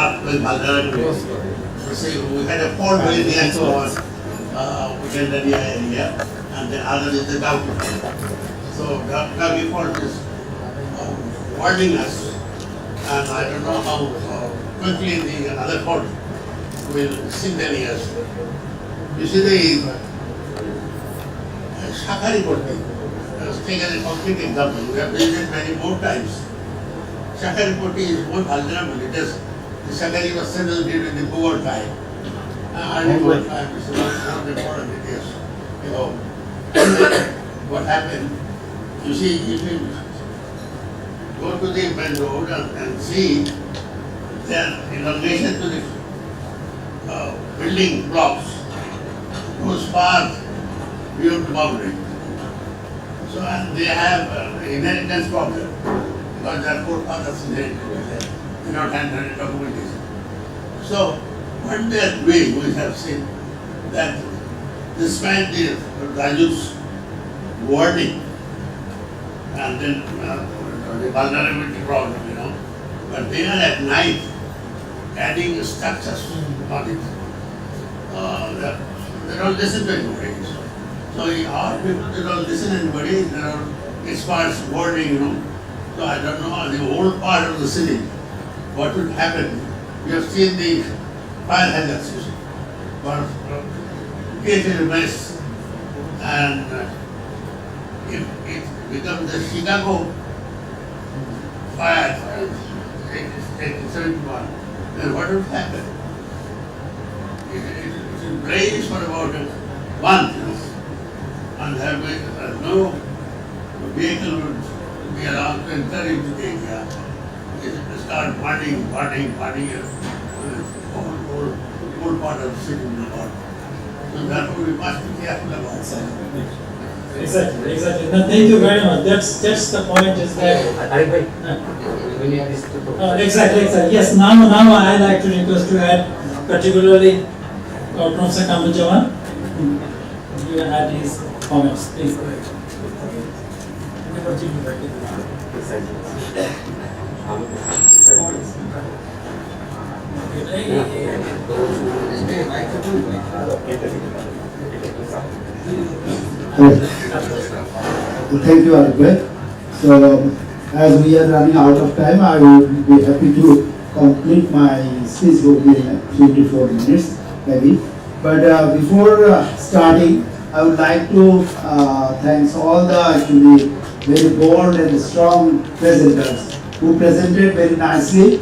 up with vulnerabilities. See, we had a fault very near to our Ugandaria area, and the other is the Gauti fault. So Gauti fault is warning us, and I don't know how quickly the other fault will sink their ears. You see the Shakari Porti, let's take as a concrete example. We have visited many more times. Shakari Porti is more vulnerable. It is, the Shakari was settled during the poor time. Early poor time, this is not important it is. You know, what happened, you see, if you go to the main road and see their elongation to the building blocks goes far beyond the boundary. So and they have inheritance problem because their forefathers inherited, they not handed documentation. So one that way we have seen that despite the Raju's warning and then the vulnerability problem, you know, but they are at night adding structures on it. They don't listen to anybody. So our people, they don't listen to anybody. There are experts warning, you know. So I don't know, the old part of the city, what would happen. We have seen the fire hazards, but in case it is mess, and if it becomes the Chicago fire, 1871, then what would happen? It will blaze for about a month, and there will no vehicle would be allowed to enter into the area. It will start burning, whole part of the city will burn. So therefore we must be careful about that. Exactly. No, thank you very much. That's the point. Is that exactly. Yes. Now I like to request to add, particularly Professor Kambujawan. You add his comments, please. Thank you, Albert. So, as we are running out of time, I will be happy to complete my speech within 3 to 4 minutes, maybe. But before starting, I would like to thank all the actually very bold and strong presenters who presented very nicely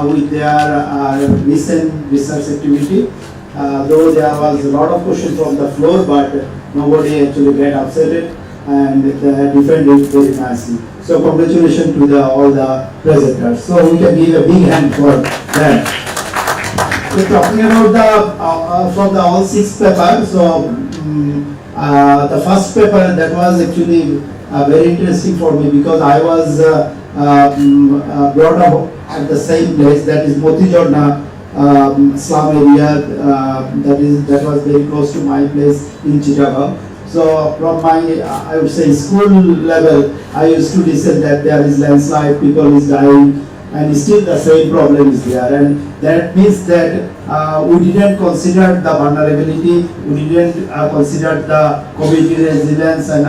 with their recent research activity. Though there was a lot of questions from the floor, but nobody actually get upset and they defended very nicely. So congratulations to all the presenters. So we can give a big hand for that. So talking about the from the all 6 papers, so the first paper that was actually very interesting for me because I was brought up at the same place, that is Motijorna slum area, that was very close to my place in Chittagong. So from my, I would say, school level, I used to listen that there is landslide, people is dying, and still the same problem is there. And that means that we didn't consider the vulnerability, we didn't consider the community resilience and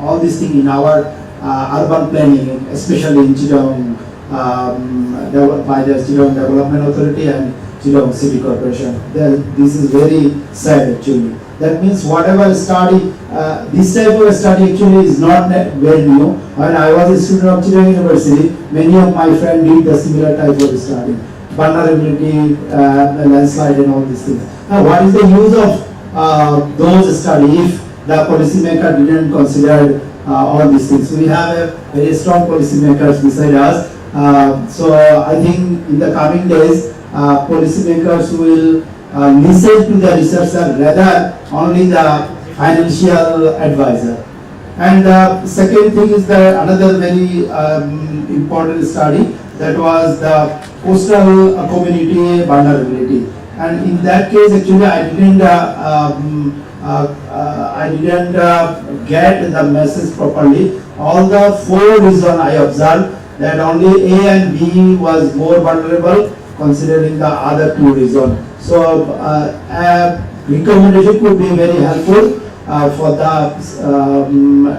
all these things in our urban planning, especially in Chittagong, by the Chittagong Development Authority and Chittagong City Corporation. This is very sad actually. That means whatever study, this type of study actually is not very new. When I was a student of Chittagong University, many of my friends did the similar type of study. Vulnerability, landslide and all these things. Now what is the use of those studies if the policymaker didn't consider all these things? We have a very strong policymakers beside us. So I think in the coming days, policymakers will listen to the researcher rather only the financial advisor. And the second thing is that another very important study, that was the coastal community vulnerability. And in that case, actually, I didn't get the message properly. All the 4 reasons I observed that only A and B was more vulnerable, considering the other 2 reasons. So recommendation could be very helpful for the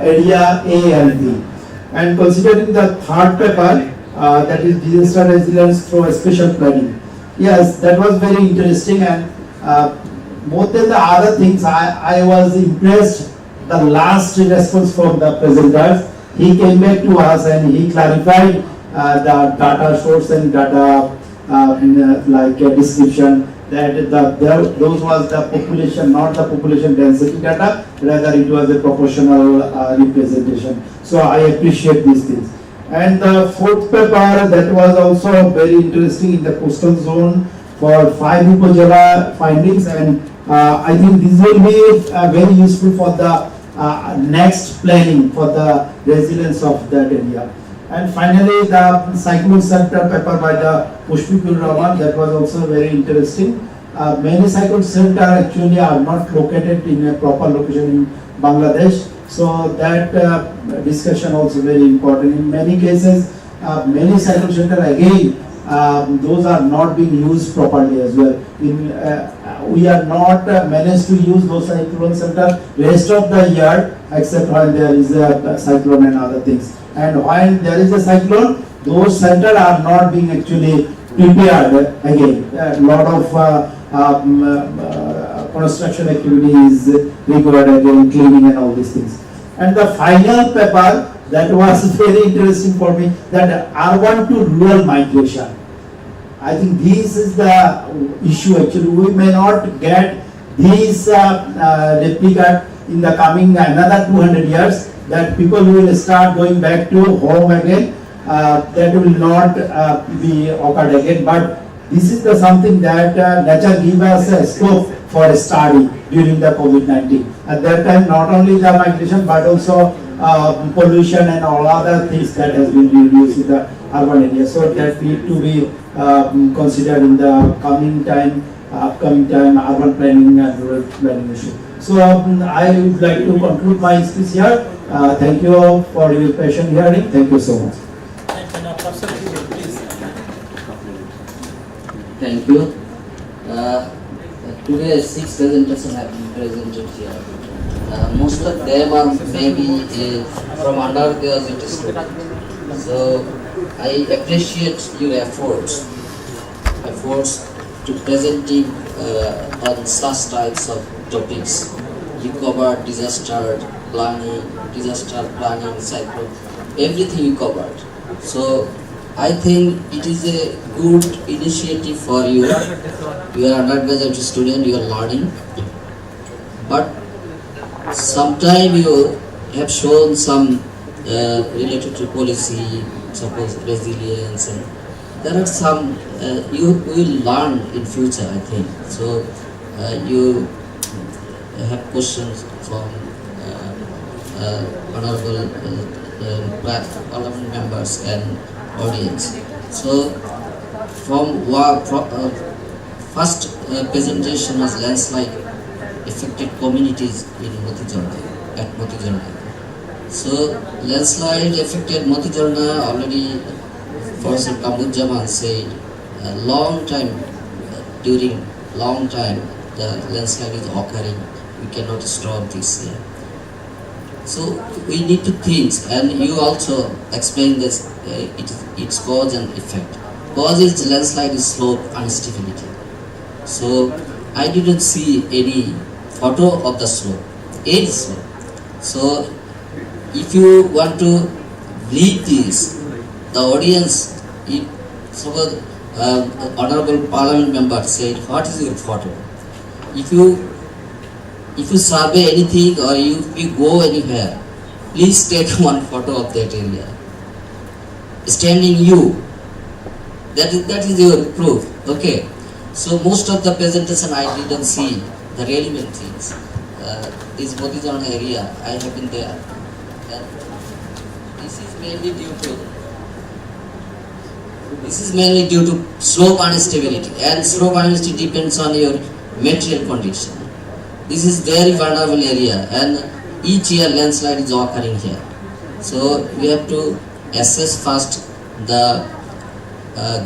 area A and B. And considering the third paper, that is disaster resilience through spatial planning. Yes, that was very interesting, and more than the other things, I was impressed the last response from the presenters. He came back to us and he clarified the data source and data description, that those was the population, not the population density data, rather it was a proportional representation. So I appreciate these things. And the 4th paper, that was also very interesting in the coastal zone for 5 Upajala findings, and I think this will be very useful for the next planning for the resilience of that area. And finally, the cyclone center paper by the Pushpikul Rahman, that was also very interesting. Many cyclone centers actually are not located in a proper location in Bangladesh. So that discussion also very important. In many cases, many cyclone centers again, those are not being used properly as well. We are not managed to use those cyclone centers rest of the year, except when there is a cyclone and other things. And when there is a cyclone, those centers are not being actually prepared again. A lot of construction activity is required again, cleaning and all these things. And the final paper that was very interesting for me, that urban to rural migration. I think this is the issue actually. We may not get these replica in the coming another 200 years, that people will start going back to home again. That will not be occurred again. But this is the something that nature gives us a scope for study during the COVID-19. At that time, not only the migration but also pollution and all other things that has been reduced in the urban area. So that need to be considered in the upcoming time, urban planning and rural planning issue. So I would like to conclude my speech here. Thank you for your patient hearing. Thank you so much. Thank you. Today 6 presentations have been presented here. Most of them are maybe from undergraduate students. So I appreciate your efforts to presenting on such types of topics. You covered disaster planning, cyclone, everything you covered. So I think it is a good initiative for you. You are an undergraduate student, you are learning. But sometime you have shown some related to policy, suppose resilience, and there are some you will learn in future, I think. So you have questions from honorable parliament members and audience. So from first presentation was landslide affected communities in at Motijarna. So landslide affected Motijarna already Professor Kamudjaman said during long time the landslide is occurring. We cannot stop this here. So we need to think, and you also explained this, its cause and effect. Cause is landslide is slope instability. So I didn't see any photo of the slope, any slope. So if you want to read this, the audience, suppose honorable parliament member said, what is your photo? If you survey anything or if you go anywhere, please take one photo of that area. Standing you, that is your proof. Okay. So most of the presentation I didn't see the relevant things. This Motijarna area, I have been there. And this is mainly due to slope instability, and slope instability depends on your material condition. This is very vulnerable area, and each year landslide is occurring here. So we have to assess first the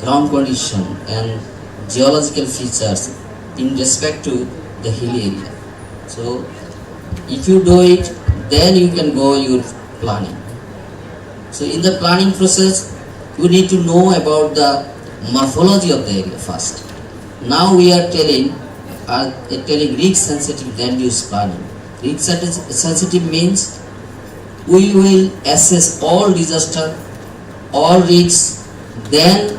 ground condition and geological features in respect to the hilly area. So if you do it, then you can go your planning. So in the planning process, you need to know about the morphology of the area first. Now we are telling risk sensitive land use planning. Risk sensitive means we will assess all disaster, all risks, then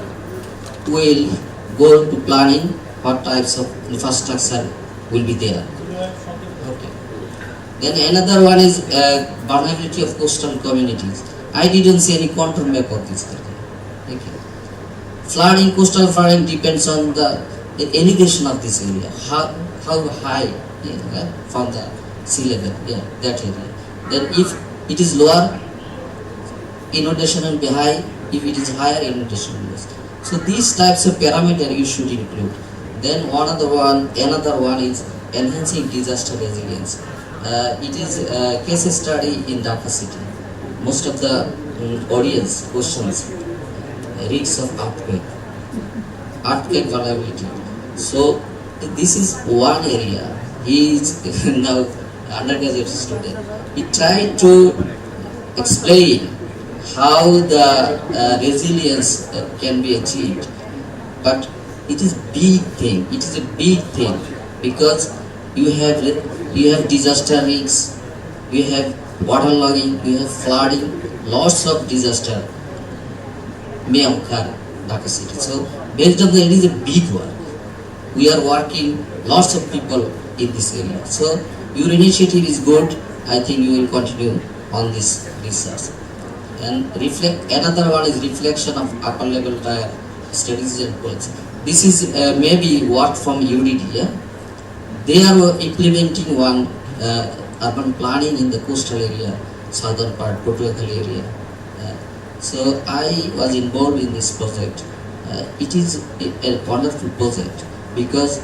we will go to planning what types of infrastructure will be there. Okay. Then another one is vulnerability of coastal communities. I didn't see any contour map of this. Okay. Flooding, coastal flooding depends on the elevation of this area. How high from the sea level, that area. Then if it is lower, inundation will be high. If it is higher, inundation will be less. So these types of parameters you should include. Then another one is enhancing disaster resilience. It is a case study in Dhaka city. Most of the audience questions risks of earthquake vulnerability. So this is one area. He is now undergraduate student. He tried to explain how the resilience can be achieved, but it is big thing. It is a big thing because you have disaster risks, you have waterlogging, you have flooding, lots of disaster may occur in Dhaka city. So based on that, it is a big one. We are working, lots of people in this area. So your initiative is good. I think you will continue on this research. And another one is reflection of upper level tier studies and policy. This is maybe work from UDD. Yeah? They are implementing one urban planning in the coastal area, southern part, Kotuakal area. So I was involved in this project. It is a wonderful project because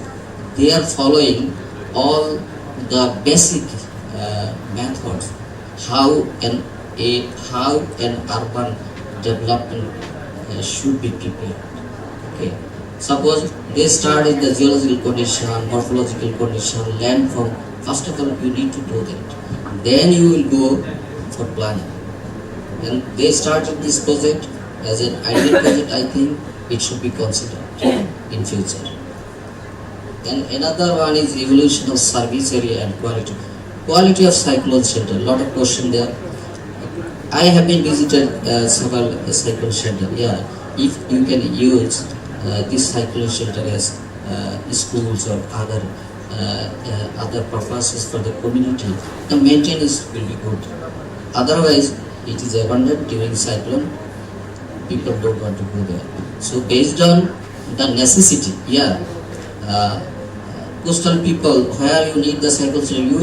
they are following all the basic methods how an urban development should be prepared. Okay. Suppose they start in the geological condition, morphological condition, landform. First of all, you need to do that. Then you will go for planning. And they started this project as an ideal project. I think it should be considered in future. And another one is evolution of service area and quality. Quality of cyclone shelter. A lot of question there. I have been visited several cyclone shelter. Yeah, if you can use this cyclone shelter as schools or other purposes for the community, the maintenance will be good. Otherwise, it is abandoned during cyclone. People don't want to go there. So based on the necessity, yeah, coastal people, where you need the cycle shelter, you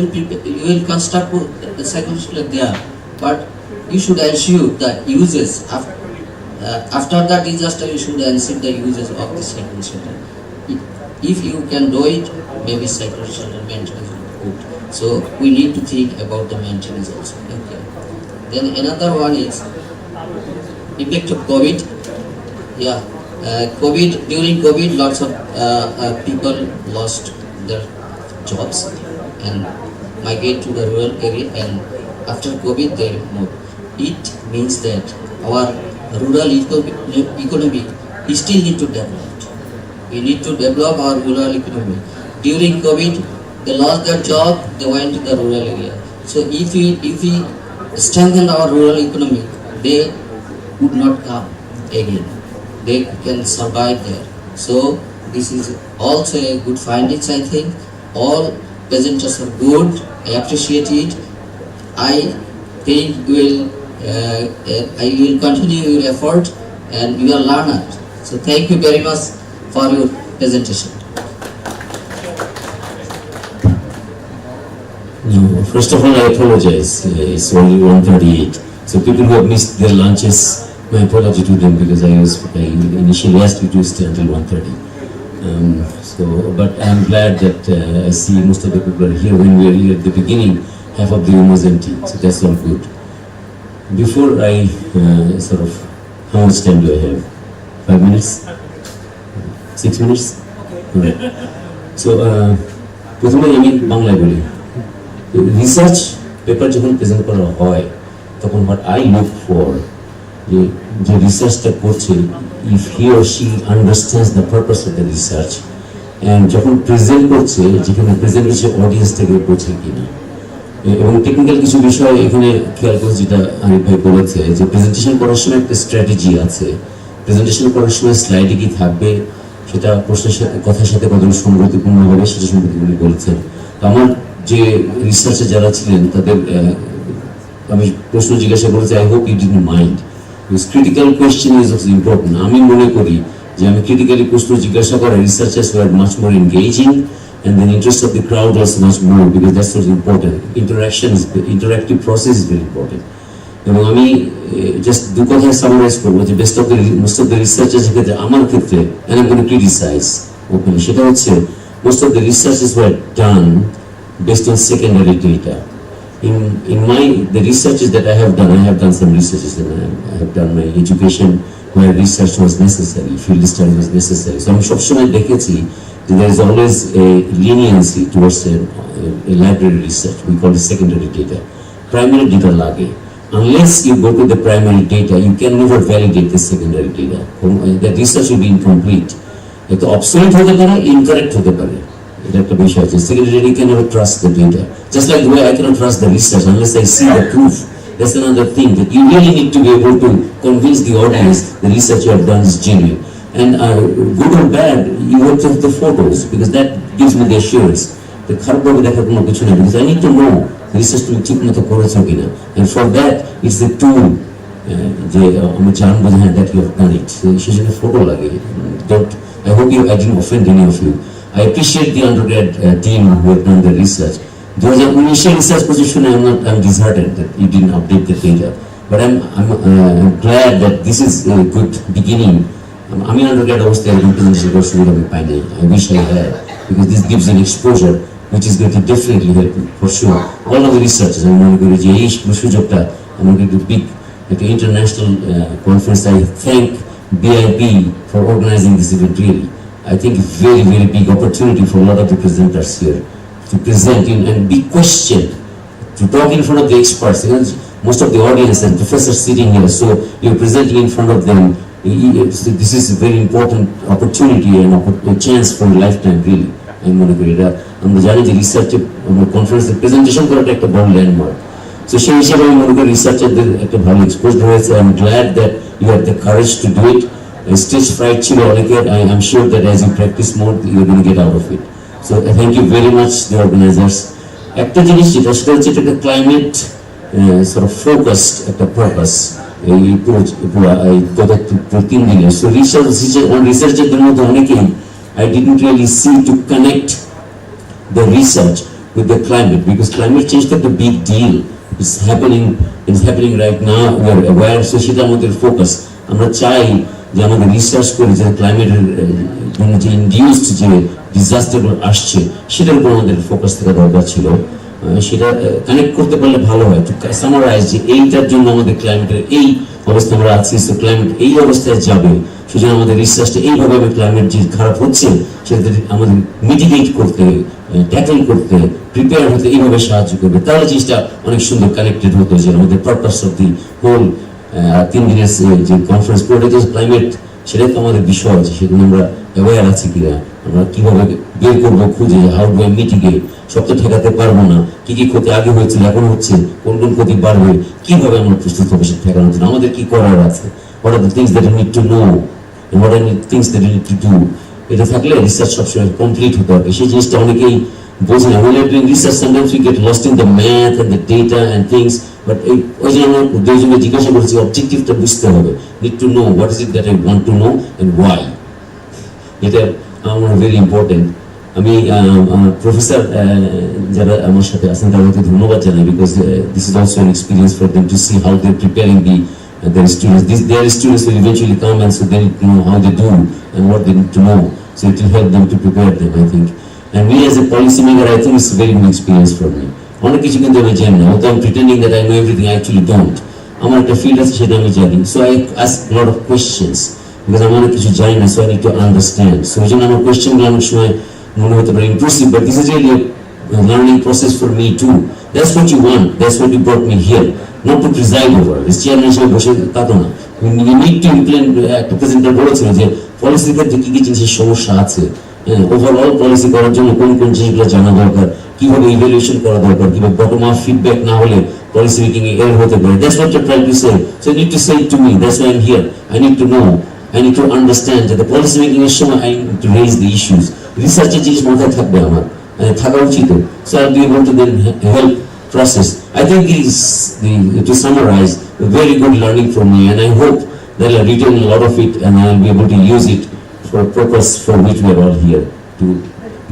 will construct the cycle shelter there. But you should ensure the uses after the disaster. You should ensure the uses of the cycle shelter. If you can do it, maybe cycle shelter maintenance will be good. So we need to think about the maintenance also. Okay. Then another one is effect of COVID. Yeah, during COVID, lots of people lost their jobs and migrate to the rural area, and after COVID they moved. It means that our rural economy is still need to develop. We need to develop our rural economy. During COVID, they lost their job, they went to the rural area. So if we strengthen our rural economy, they would not come again. They can survive there. So this is also a good findings, I think. All presenters are good. I appreciate it. I think I will continue your effort, and you are learners. So thank you very much for your presentation. No, first of all, I apologize. It's only 1:38. So people who have missed their lunches, my apology to them, because I initially asked you to stay until 1:30. But I'm glad that I see most of the people are here. When we were here at the beginning, half of the room was empty. So that's all good. Before I how much time do I have? 5 minutes? 6 minutes? Alright. So, প্রথমে আমি বাংলায় বলি। Research paper যখন present করা হয় তখন what I look for যে রিসার্চটা করছে, if he or she understands the purpose of the research, and যখন প্রেজেন্ট করছে যেখানে প্রেজেন্টেশন অডিয়েন্সটাকে বোঝে কিনা, এবং টেকনিক্যাল কিছু বিষয় এখানে খেয়াল করে, যেটা আরিফ ভাই বলেছে যে প্রেজেন্টেশন করার সময় একটা স্ট্র্যাটেজি আছে। প্রেজেন্টেশন করার সময় স্লাইডে কি থাকবে, সেটা প্রশ্নের সাথে কথার সাথে কতটা সংগতিপূর্ণ হবে, সেটা সম্পর্কে উনি বলেছেন। আমার যে রিসার্চে যারা ছিলেন তাদের আমি প্রশ্ন জিজ্ঞাসা করেছি, I hope you didn't mind, because critical question is also important. আমি মনে করি যে আমি ক্রিটিক্যালি প্রশ্ন জিজ্ঞাসা করা researchers were much more engaging, and the interest of the crowd was much more, because that's what's important. Interactive process is very important. এবং আমি জাস্ট দু কথায় সামারাইজ করবো যে মোস্ট অফ দ্য রিসার্চের ক্ষেত্রে আমার ক্ষেত্রে, and I'm going to criticize openly, সেটা হচ্ছে most of the researches were done based on secondary data. In the researches that I have done some researches, and I have done my education where research was necessary, field study was necessary. So আমি সবসময় দেখেছি there is always a leniency towards a library research. We call it secondary data. Primary data lage. Unless you go to the primary data, you can never validate the secondary data. The research will be incomplete. It obsolete hote pare, incorrect hote pare. এটা একটা বিষয় আছে। Secondly, you cannot trust the data. Just like the way I cannot trust the research unless I see the proof. That's another thing, that you really need to be able to convince the audience the research you have done is genuine. And good or bad, you have to have the photos, because that gives me the assurance. The খারাপভাবে দেখার কোনো কিছু নেই, because I need to know research তুমি ঠিক মতো করেছো কিনা, and for that it's the tool যে আমি জানবো যে হ্যাঁ that you have done it. সেজন্য ফটো লাগে। Don't, I hope I didn't offend any of you. I appreciate the undergrad team who have done the research. Those are initial research position. I'm disheartened that you didn't update the data, but I'm glad that this is a good beginning. আমি undergrad অবস্থায় international course আমি পাই নাই. I wish I had, because this gives an exposure which is going to definitely help me for sure. All of the researchers, আমি মনে করি যে এই সুযোগটা আমাকে একটু big at the international conference. I thank BIP for organizing this event. Really, I think it's very, very big opportunity for a lot of the presenters here to present in and be questioned, to talk in front of the experts. You know, most of the audience and professors sitting here, so you're presenting in front of them. So this is a very important opportunity and a chance for a lifetime, really. I'm going to agree that. I'm the judge research conference presentation করাটা একটা বড় landmark. So সেই হিসাবে আমি মনে করি রিসার্চেরদের একটা ভালো এক্সপোজড হয়েছে। I'm glad that you had the courage to do it. Stage fright ছিল অনেকের. I'm sure that as you practice more, you're going to get out of it. So thank you very much, the organizers. একটা জিনিস যেটা সেটা হচ্ছে একটা climate sort of focused একটা purpose. এই গত 3 দিনে। So researchers মধ্যে অনেকেই I didn't really see to connect the research with the climate, because climate change is a big deal. It's happening right now. We are aware, so সেটা আমাদের focus. আমরা চাই যে আমাদের রিসার্চ করে যে ক্লাইমেটের যে ইনডিউসড যে ডিজাস্টারগুলো আসছে সেটার উপর আমাদের ফোকাস থাকা দরকার ছিল। সেটা কানেক্ট করতে পারলে ভালো হয়। তো সামারাইজ যে এইটার জন্য আমাদের ক্লাইমেটের এই অবস্থা আমরা আছি, তো ক্লাইমেট এই অবস্থায় যাবে, সেজন্য আমাদের রিসার্চটা এইভাবে ক্লাইমেট যে খারাপ হচ্ছে সেটা আমাদের মিটিগেট করতে, ট্যাকল করতে, প্রিপেয়ার হতে এইভাবে সাহায্য করবে। তাহলে জিনিসটা অনেক সুন্দর কানেক্টেড হতো, যে আমাদের পারপাস অফ দি হোল 3 দিনের যে কনফারেন্স প্রোটেক্ট ক্লাইমেট, সেটাই তো আমাদের বিষয়, যে সেখানে আমরা অ্যাওয়্যার আছি কিনা, আমরা কিভাবে বের করবো খুঁজে, হাউ ডু আই মিটিগেট, সব তো ঠেকাতে পারবো না, কি কি ক্ষতি আগে হয়েছিল এখন হচ্ছে, কোন কোন ক্ষতি বাড়বে, কিভাবে আমরা প্রস্তুত হবো সেটা ঠেকানোর জন্য, আমাদের কি করার আছে, what are the things that you need to know and what are the things that you need to do. এটা থাকলে রিসার্চ সবসময় কমপ্লিট হতে হবে। সেই জিনিসটা অনেকেই বোঝে না। When you're doing research, sometimes we get lost in the math and the data and things, but ওই জন্য আমরা দুইজনে জিজ্ঞাসা করেছি অবজেক্টিভটা বুঝতে হবে, need to know what is it that I want to know and why. এটা আমার ভেরি ইম্পর্টেন্ট। আমি প্রফেসর যারা আমার সাথে আছেন তাদেরকে ধন্যবাদ জানাই, because this is also an experience for them to see how they are preparing their students. Their students will eventually come, and so they need to know how they do and what they need to know, so it will help them to prepare them, I think. And me as a policy maker, I think it's a very good experience for me. অনেক কিছু কিন্তু আমি জানি না, although I'm pretending that I know everything, I actually don't. আমার একটা field আছে সেটা আমি জানি, so I ask a lot of questions because আমি অনেক কিছু জানি না, so I need to understand. So এই জন্য আমার কোয়েশ্চেনগুলো অনেক সময় মনে হতে পারে intrusive, but this is really a learning process for me too. That's what you want, that's what you brought me here, not to preside over. This chairman হিসেবে বসে তা তো না। You need to implement, একটা presenter বলেছিল যে পলিসির ক্ষেত্রে কি কি জিনিসের সমস্যা আছে, ওভারঅল পলিসি করার জন্য কোন কোন জিনিসগুলো জানা দরকার, কিভাবে ইভ্যালুয়েশন করা দরকার, কিভাবে বটম আপ ফিডব্যাক না হলে পলিসি মেকিং এ এরর হতে পারে। That's what you're trying to say. So you need to say it to me. That's why I'm here. I need to know. I need to understand that the policy making এর সময় I need to raise the issues. রিসার্চের জিনিস মাথায় থাকবে আমার, থাকা উচিত। So I'll be able to then help process. I think to summarize, a very good learning for me, and I hope that I'll retain a lot of it and I'll be able to use it for a purpose for which we are all here, to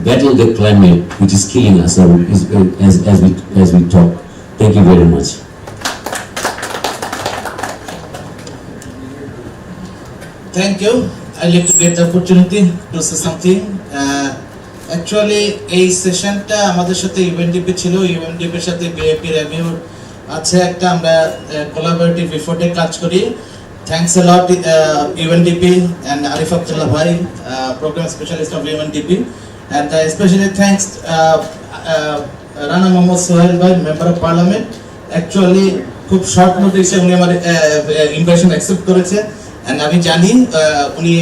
battle the climate which is killing us as we talk. Thank you very much. Thank you. I'd like to get the opportunity to say something. Actually, এই সেশনটা আমাদের সাথে UNDP ছিল, ইউএনডিপির সাথে BAP রেভিউ আছে একটা, আমরা collaborative এফোর্টে কাজ করি। Thanks a lot UNDP and Arif Abdullah Bhai, program specialist of UNDP, and especially thanks Rana Mohammad Sohail Bhai, member of parliament. Actually খুব শর্ট নোটিসে উনি আমার ইনভাইটেশন অ্যাকসেপ্ট করেছে, and আমি জানি উনি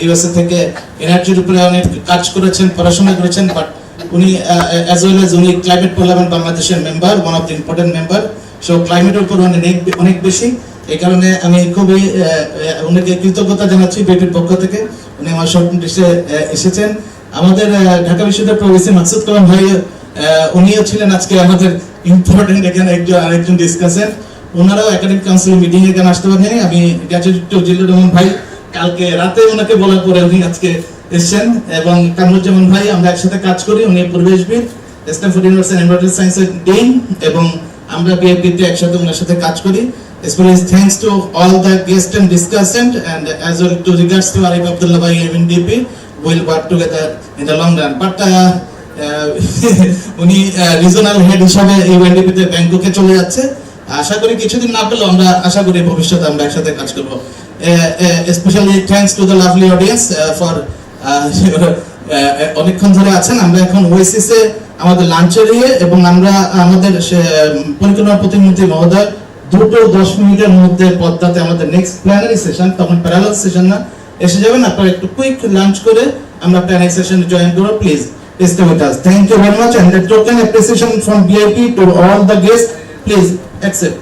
ইউএসএ থেকে এনার্জির উপরে অনেক কাজ করেছেন, পড়াশোনা করেছেন, বাট উনি as well as উনি ক্লাইমেট পার্লামেন্ট বাংলাদেশের member, one of the important member. So ক্লাইমেটের উপর অনেক বেশি, এই কারণে আমি খুবই ওনাকে কৃতজ্ঞতা জানাচ্ছি বিএপির পক্ষ থেকে। উনি আমার শর্ট নোটিসে এসেছেন। আমাদের ঢাকা বিশ্ববিদ্যালয়ের প্রফেসর মাকসুদ কালাম ভাই, উনিও ছিলেন আজকে আমাদের ইম্পর্টেন্ট এখানে আরেকজন ডিসকাসেন্ট। ওনারাও একাডেমিক কাউন্সিল মিটিং এখানে আসতে পারেন। আমি গ্র্যাজুয়েট জিল্লুর রহমান ভাই, কালকে রাতে ওনাকে বলার পরে উনি আজকে এসেছেন, এবং কামরুজ্জামান ভাই, আমরা একসাথে কাজ করি। উনি পরিবেশবিদ, স্ট্যানফোর্ড ইউনিভার্সিটি এনভায়রনমেন্টাল সায়েন্সের ডিন, এবং আমরা বিএপিতে একসাথে ওনার সাথে কাজ করি। Especially thanks to all the guests and discussant, and as well to regards to Arif Abdullah by UNDP, we'll work together in the long run. But উনি রিজনাল হেড হিসাবে UNDP তে ব্যাংককে চলে যাচ্ছে। আশা করি কিছুদিন না পেলেও আমরা আশা করি ভবিষ্যতে আমরা একসাথে কাজ করব। Especially thanks to the lovely audience for অনেকক্ষণ ধরে আছেন। আমরা এখন ওয়েসিসে আমাদের লাঞ্চের এবং আমরা আমাদের পরিকল্পনা প্রতিনিধি মহোদয় 2-10 মিনিটের মধ্যে পদ্মাতে আমাদের নেক্সট প্ল্যানারি সেশন, তখন প্যারালাল সেশন না, এসে যাবেন। আপনারা একটু কুইক লাঞ্চ করে আমরা প্ল্যানারি সেশনে জয়েন করব। Please stay with us. Thank you very much, and the token appreciation from BIP to all the guests, please accept.